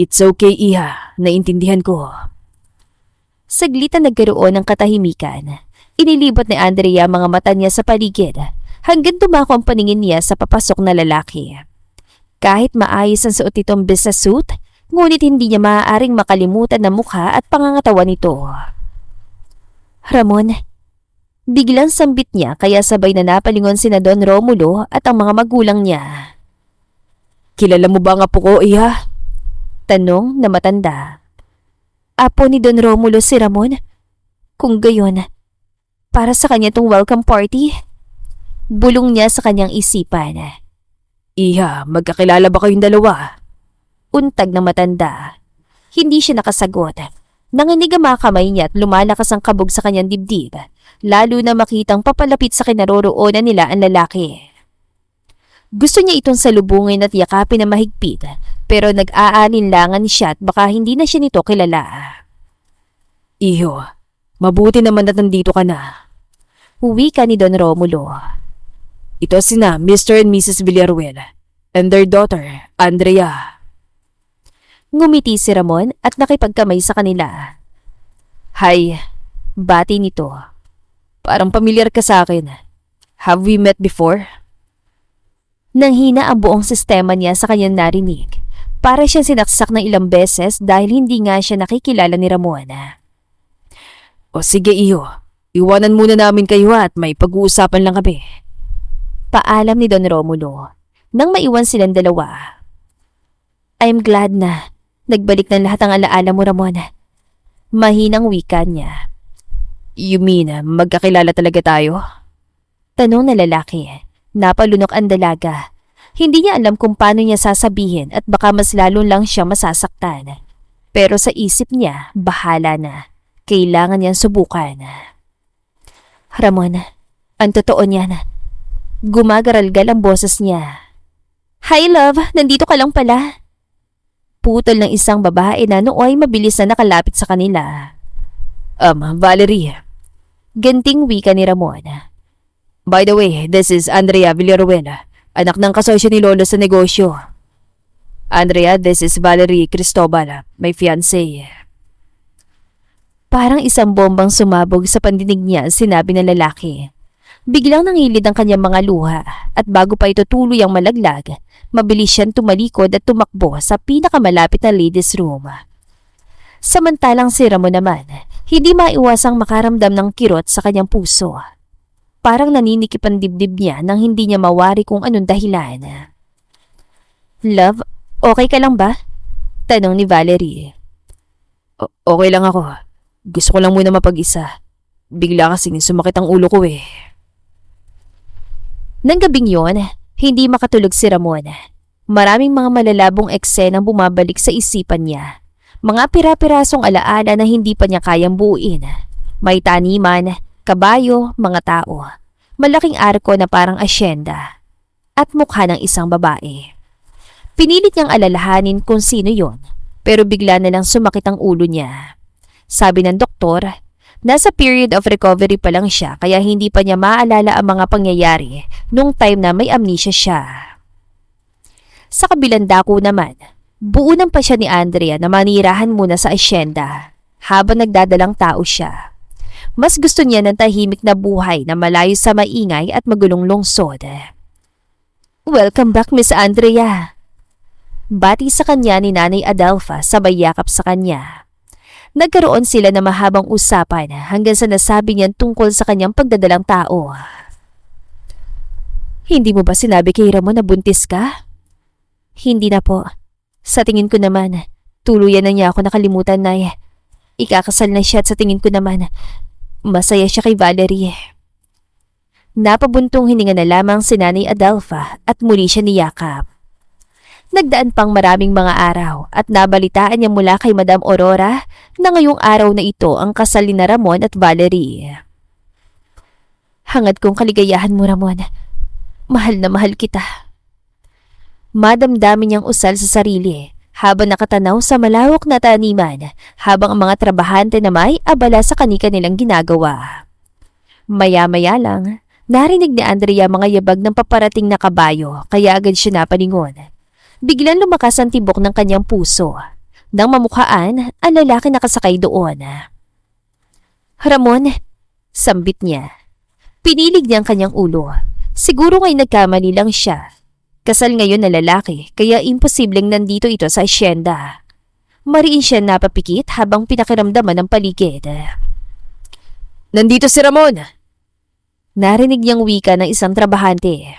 B: It's okay, Iha. Naintindihan ko.
A: Saglit na nagkaroon ng katahimikan. Inilibot ni Andrea mga mata niya sa paligid hanggang tumako ang paningin niya sa papasok na lalaki. Kahit maayos ang suot nitong business suit, ngunit hindi niya maaaring makalimutan ang mukha at pangangatawan nito. Ramon, biglang sambit niya kaya sabay na napalingon sina Don Romulo at ang mga magulang niya.
B: Kilala mo ba ang apo ko, Iha?
A: Tanong na matanda. Apo ni Don Romulo si Ramon? Kung gayon, para sa kanya tong welcome party? Bulong niya sa kanyang isipan.
B: Iha, magkakilala ba kayong dalawa?
A: Untag ng matanda. Hindi siya nakasagot. Nanginig ang mga kamay niya at lumalakas ang kabog sa kanyang dibdib, lalo na makitang papalapit sa kinaroroonan nila ang lalaki. Gusto niya itong salubungin at yakapin na mahigpit, pero nag-aalinlangan siya at baka hindi na siya nito kilala.
B: Iho, mabuti naman na nandito ka na.
A: Wika ni Don Romulo.
B: Ito sina Mr. and Mrs. Villaruel and their daughter, Andrea.
A: Ngumiti si Ramon at nakipagkamay sa kanila.
B: Hi,
A: Bati nito.
B: parang pamilyar ka sa akin. Have we met before?
A: Nanghina ang buong sistema niya sa kanyang narinig. Para siyang sinaksak ng ilang beses dahil hindi nga siya nakikilala ni Ramon.
B: O sige Iho, iwanan muna namin kayo at may pag-uusapan lang kami.
A: Paalam ni Don Romulo. Nang maiwan silang dalawa. I'm glad na nagbalik ng lahat ang alaala mo, Ramon. Mahinang wika niya.
B: You mean, magkakilala talaga tayo?
A: Tanong na lalaki. Napalunok ang dalaga. Hindi niya alam kung paano niya sasabihin at baka mas lalo lang siya masasaktan. Pero sa isip niya, bahala na. Kailangan niyang subukan. Ramon, ang totoo niyan. Gumagaralgal ang boses niya. Hi love, nandito ka lang pala. Putol ng isang babae na nooy mabilis na nakalapit sa kanila.
B: Valerie.
A: Ganting wika ni Ramon.
B: By the way, this is Andrea Villaruel, anak ng kasosyo ni Lolo sa negosyo. Andrea, this is Valerie Cristobal, my fiancé.
A: Parang isang bombang sumabog sa pandinig niya, sinabi ng lalaki. Biglang nangilid ang kanyang mga luha at bago pa ito tuluyang malaglag, mabilis siyang tumalikod at tumakbo sa pinakamalapit na ladies' room. Samantalang si Ramon naman, hindi maiwasang makaramdam ng kirot sa kanyang puso. Parang naninikip ang dibdib niya nang hindi niya mawari kung anong dahilan. Love, okay ka lang ba? Tanong ni Valerie.
B: Okay lang ako. Gusto ko lang muna mapag-isa. Bigla kasing sumakit ang ulo ko eh.
A: Nang gabing yon, hindi makatulog si Ramon. Maraming mga malalabong eksenang bumabalik sa isipan niya. Mga pira-pirasong alaala na hindi pa niya kayang buuin. May taniman, kabayo, mga tao. Malaking arko na parang asyenda. At mukha ng isang babae. Pinilit niyang alalahanin kung sino yon, pero bigla na lang sumakit ang ulo niya. Sabi ng doktor, nasa period of recovery pa lang siya kaya hindi pa niya maalala ang mga pangyayari nung time na may amnesia siya. Sa kabilang dako naman, buunan pa siya ni Andrea na manirahan muna sa asyenda habang nagdadalang tao siya. Mas gusto niya ng tahimik na buhay na malayo sa maingay at magulong lungsod. Welcome back, Miss Andrea. Bati sa kanya ni Nanay Adelfa sabay yakap sa kanya. Nagkaroon sila ng mahabang usapan hanggang sa nasabi niyan tungkol sa kanyang pagdadalang tao. Hindi mo ba sinabi kay Ramon na buntis ka? Hindi na po. Sa tingin ko naman, tuluyan na niya ako nakalimutan na ikakasal na siya at sa tingin ko naman, masaya siya kay Valerie. Napabuntong hininga na lamang si Nanay Adelfa at muli siya niyakap. Nagdaan pang maraming mga araw at nabalitaan niya mula kay Madam Aurora na ngayong araw na ito ang kasal ni Ramon at Valerie. Hangad kong kaligayahan mo, Ramon. Mahal na mahal kita. Madamdamin niyang usal sa sarili habang nakatanaw sa malawak na taniman habang ang mga trabahante na may abala sa kanika nilang ginagawa. Maya-maya lang, narinig ni Andrea mga yabag ng paparating na kabayo kaya agad siya napalingon. Biglang lumakas ang tibok ng kanyang puso. Nang mamukhaan, ang lalaki nakasakay doon. Ramon, sambit niya. Pinilig niya ang kanyang ulo. Siguro nga'y nagkamali lang siya. Kasal ngayon na lalaki, kaya imposibleng nandito ito sa asyenda. Mariin siya napapikit habang pinakiramdaman ng paligid.
B: Nandito si Ramon!
A: Narinig niyang wika ng isang trabahante.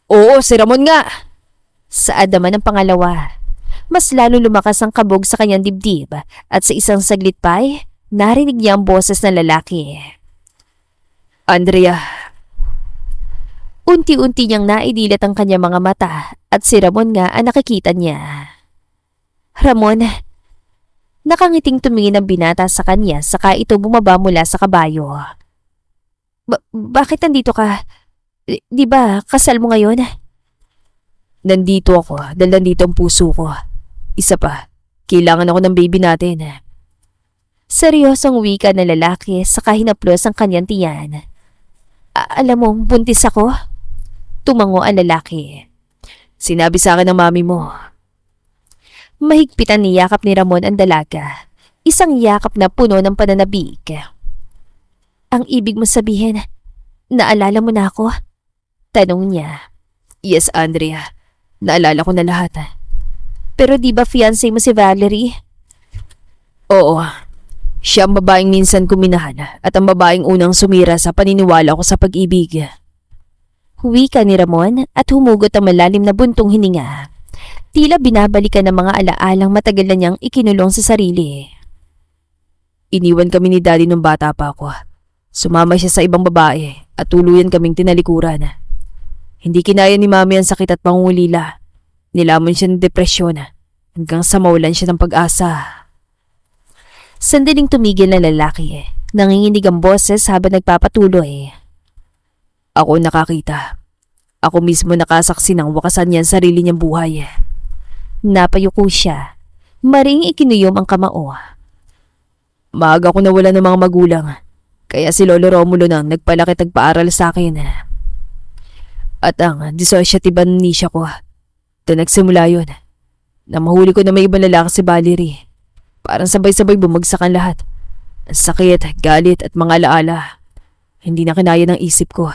B: Oo, si Ramon nga!
A: Saad naman ang pangalawa. Mas lalo lumakas ang kabog sa kanyang dibdib at sa isang saglit pa'y narinig niya ang boses ng lalaki.
B: Andrea.
A: Unti-unti niyang naidilat ang kanyang mga mata at si Ramon nga ang nakikita niya. Ramon, nakangiting tumingin ang binata sa kanya saka ito bumaba mula sa kabayo. Bakit nandito ka? Di ba kasal mo ngayon?
B: Nandito ako dahil nandito ang puso ko. Isa pa, kailangan ako ng baby natin.
A: Seryosong wika ng lalaki sa hinaplos ang kanyang tiyan. Alam mo, buntis ako? Tumango ang lalaki.
B: Sinabi sa akin ng mami mo.
A: Mahigpitan niyakap ni Ramon ang dalaga. Isang yakap na puno ng pananabik. Ang ibig mo sabihin, naalala mo na ako? Tanong niya.
B: Yes, Andrea. Naalala ko na lahat.
A: Pero di ba fiancé mo si Valerie?
B: Oo. Siya ang babaeng minsan kuminahan at ang babaeng unang sumira sa paniniwala ko sa pag-ibig.
A: Wika ni Ramon at humugot ang malalim na buntong hininga. Tila binabalikan ng mga alaalang matagal na niyang ikinulong sa sarili.
B: Iniwan kami ni Daddy nung bata pa ako. Sumama siya sa ibang babae at tuluyan kaming tinalikuran. Hindi kinaya ni Mami ang sakit at pangungulila. Nilamon siya ng depresyon hanggang sa mawalan siya ng pag-asa.
A: Sandaling tumigil na lalaki. Nanginginig ang boses habang nagpapatuloy.
B: Ako nakakita. Ako mismo nakasaksi ng wakasan niya ang sarili niyang buhay.
A: Napayuko siya. Maring ikinuyom ang kamao.
B: Maaga ko nawala ng mga magulang. Kaya si Lolo Romulo nang nagpalaki tagpaaral sa akin. At ang dissociative amnesia ko. Doon nagsimula yun. Na mahuli ko na may ibang lalaki si Valerie. Parang sabay-sabay bumagsak ang lahat. Ang sakit, galit at mga alaala. Hindi na kinaya ng isip ko.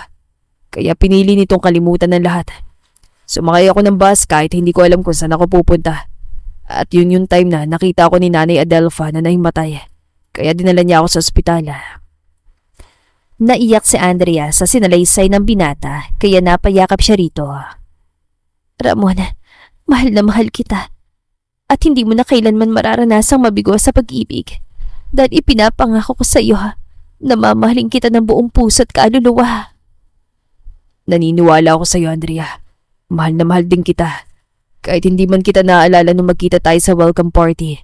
B: Kaya pinili nitong kalimutan ng lahat. Sumakay ako ng bus kahit hindi ko alam kung saan ako pupunta. At yun yung time na nakita ko ni Nanay Adelfa na nahimatay. Kaya dinala niya ako sa ospital.
A: Naiyak si Andrea sa sinalaysay ng binata kaya napayakap siya rito. Ramon, mahal na mahal kita. At hindi mo na kailanman mararanasang mabigo sa pag-ibig. Dahil ipinapangako ko sa iyo na mamahalin kita ng buong puso at kaluluwa.
B: Naniniwala ako sa iyo, Andrea. Mahal na mahal din kita. Kahit hindi man kita naaalala nung magkita tayo sa welcome party.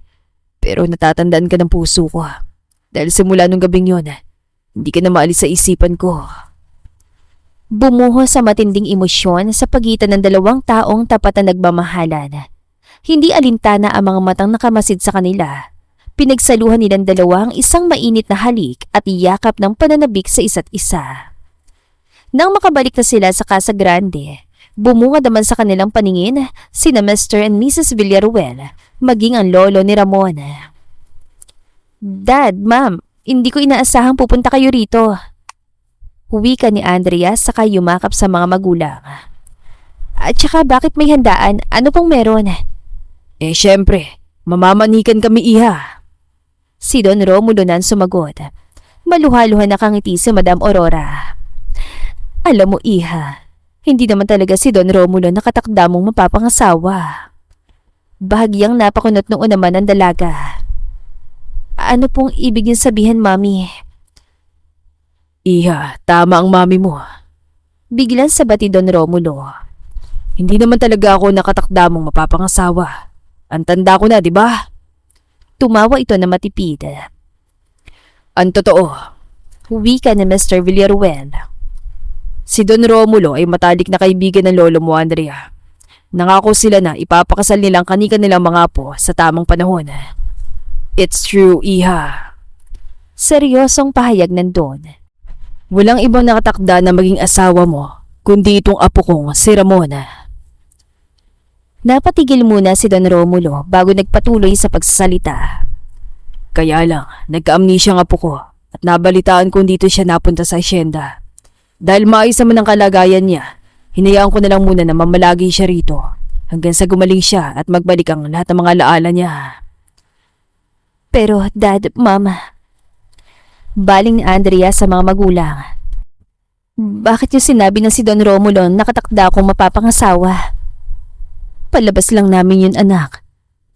B: Pero natatandaan ka ng puso ko. Dahil simula nung gabing yun, hindi ka na maalis sa isipan ko.
A: Bumuho sa matinding emosyon sa pagitan ng dalawang taong tapat na nagmamahalan. Hindi alintana ang mga matang nakamasid sa kanila. Pinagsaluhan nilang dalawa ang isang mainit na halik at yakap ng pananabik sa isa't isa. Nang makabalik na sila sa Casa Grande, bumungad naman sa kanilang paningin sina Mr. and Mrs. Villaruel, maging ang lolo ni Ramon. Dad, Ma'am, hindi ko inaasahang pupunta kayo rito. Wika ni Andrea saka yumakap sa mga magulang. At saka bakit may handaan? Ano pong meron?
B: Syempre, mamamanikan kami iha.
A: Si Don Romulo nan sumagot. Maluha-luha nakangiti si Madam Aurora. Alam mo iha, hindi naman talaga si Don Romulo nakatakda mong mapapangasawa. Bahagyang napakunot noon naman ang dalaga. Ano pong ibig niyo sabihin, Mami?
B: Iha, tama ang mami mo.
A: Biglang sabati Don Romulo.
B: Hindi naman talaga ako nakatakda mong mapapangasawa. Ang tanda ko na, di ba?
A: Tumawa ito na matipid.
B: Ang totoo.
A: Wika ni Mr. Villaruel.
B: Si Don Romulo ay matalik na kaibigan ng lolo mo, Andrea. Nangako sila na ipapakasal nilang kanika nilang mga apo sa tamang panahon. It's true, iha.
A: Seryosong pahayag ng Don.
B: Walang ibang nakatakda na maging asawa mo, kundi itong apo kong si Ramona.
A: Napatigil muna si Don Romulo bago nagpatuloy sa pagsasalita.
B: Kaya lang, nagka-amnesia ang apo ko at nabalitaan kung dito siya napunta sa asyenda. Dahil maayos naman ang kalagayan niya, hinayaan ko na lang muna na mamalagi siya rito hanggang sa gumaling siya at magbalik ang lahat ng mga alaala niya.
A: Pero Dad, Mama, baling ni Andrea sa mga magulang. Bakit niyo sinabi na si Don Romulo nakatakda akong mapapangasawa? Palabas lang namin yun, anak.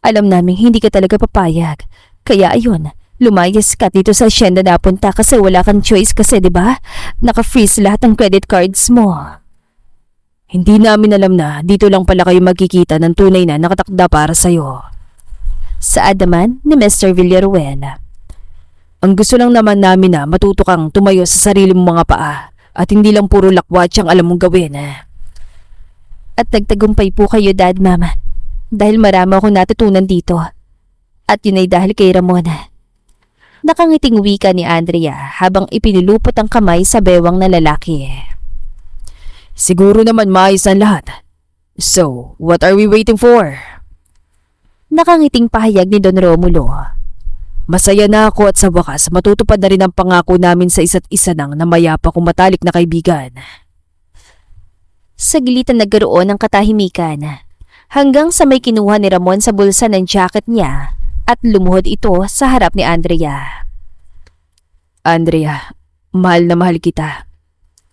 A: Alam namin hindi ka talaga papayag. Kaya ayun, lumayas ka dito sa asyenda napunta kasi wala kang choice kasi, di ba? Naka-freeze lahat ng credit cards mo.
B: Hindi namin alam na dito lang pala kayo magkikita ng tunay na nakatakda para sa'yo.
A: Saad naman ni Mr. Villaruel.
B: Ang gusto lang naman namin na matuto kang tumayo sa sarili mong mga paa at hindi lang puro lakwat siyang alam mong gawin.
A: At nagtagumpay po kayo, Dad, Mama. Dahil marami akong natutunan dito. At yun ay dahil kay Ramona. Nakangiting wika ni Andrea habang ipinulupot ang kamay sa bewang na lalaki.
B: Siguro naman maayos ang lahat. So, what are we waiting for?
A: Nakangiting pahayag ni Don Romulo.
B: Masaya na ako at sa wakas matutupad na rin ang pangako namin sa isa't isa ng namayapa kong matalik na kaibigan.
A: Saglitan nagkaroon ng katahimikan hanggang sa may kinuha ni Ramon sa bulsa ng jacket niya at lumuhod ito sa harap ni Andrea.
B: Andrea, mahal na mahal kita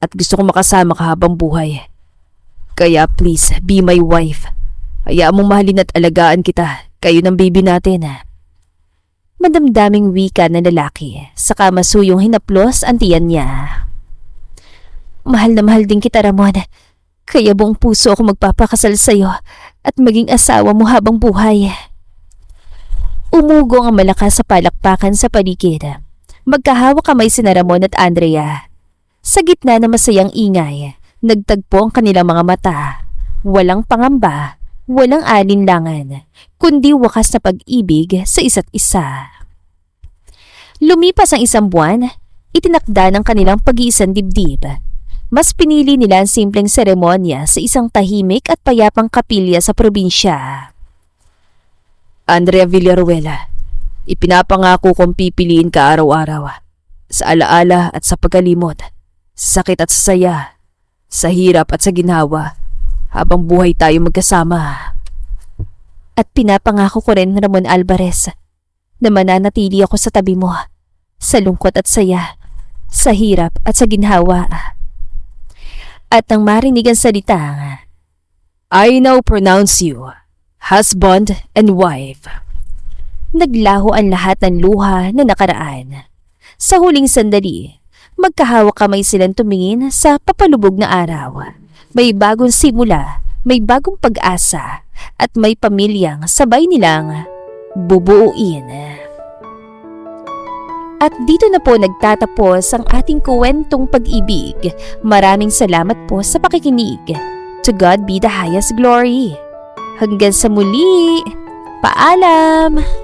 B: at gusto kong makasama ka habang buhay. Kaya please, be my wife. Hayaan mong mahalin at alagaan kita. Kayo ng baby natin.
A: Madamdaming wika ng lalaki, saka masuyong hinaplos ang tiyan niya. Mahal na mahal din kita, Ramon. Kaya buong puso ako magpapakasal sa'yo at maging asawa mo habang buhay. Umugong ang malakas sa palakpakan sa paligid. Magkahawak kamay sina Ramon at Andrea. Sa gitna ng masayang ingay, nagtagpo ang kanilang mga mata. Walang pangamba, walang alinlangan, kundi wakas na pag-ibig sa isa't isa. Lumipas ang isang buwan, itinakda ng kanilang pag-iisang dibdib. Mas pinili nila ang simpleng seremonya sa isang tahimik at payapang kapilya sa probinsya.
B: Andrea Villaruela, ipinapangako kong pipiliin ka araw-araw. Sa alaala at sa pagkalimot, sa sakit at sa saya, sa hirap at sa ginhawa, habang buhay tayo magkasama.
A: At pinapangako ko rin, Ramon Alvarez, na mananatili ako sa tabi mo, sa lungkot at saya, sa hirap at sa ginhawa. At nang marinig ang salitang,
B: I now pronounce you husband and wife.
A: Naglaho ang lahat ng luha na nakaraan. Sa huling sandali, magkahawak kamay silang tumingin sa papalubog na araw. May bagong simula, may bagong pag-asa, at may pamilyang sabay nilang bubuuin. At dito na po nagtatapos ang ating kwentong pag-ibig. Maraming salamat po sa pakikinig. To God be the highest glory. Hanggang sa muli. Paalam!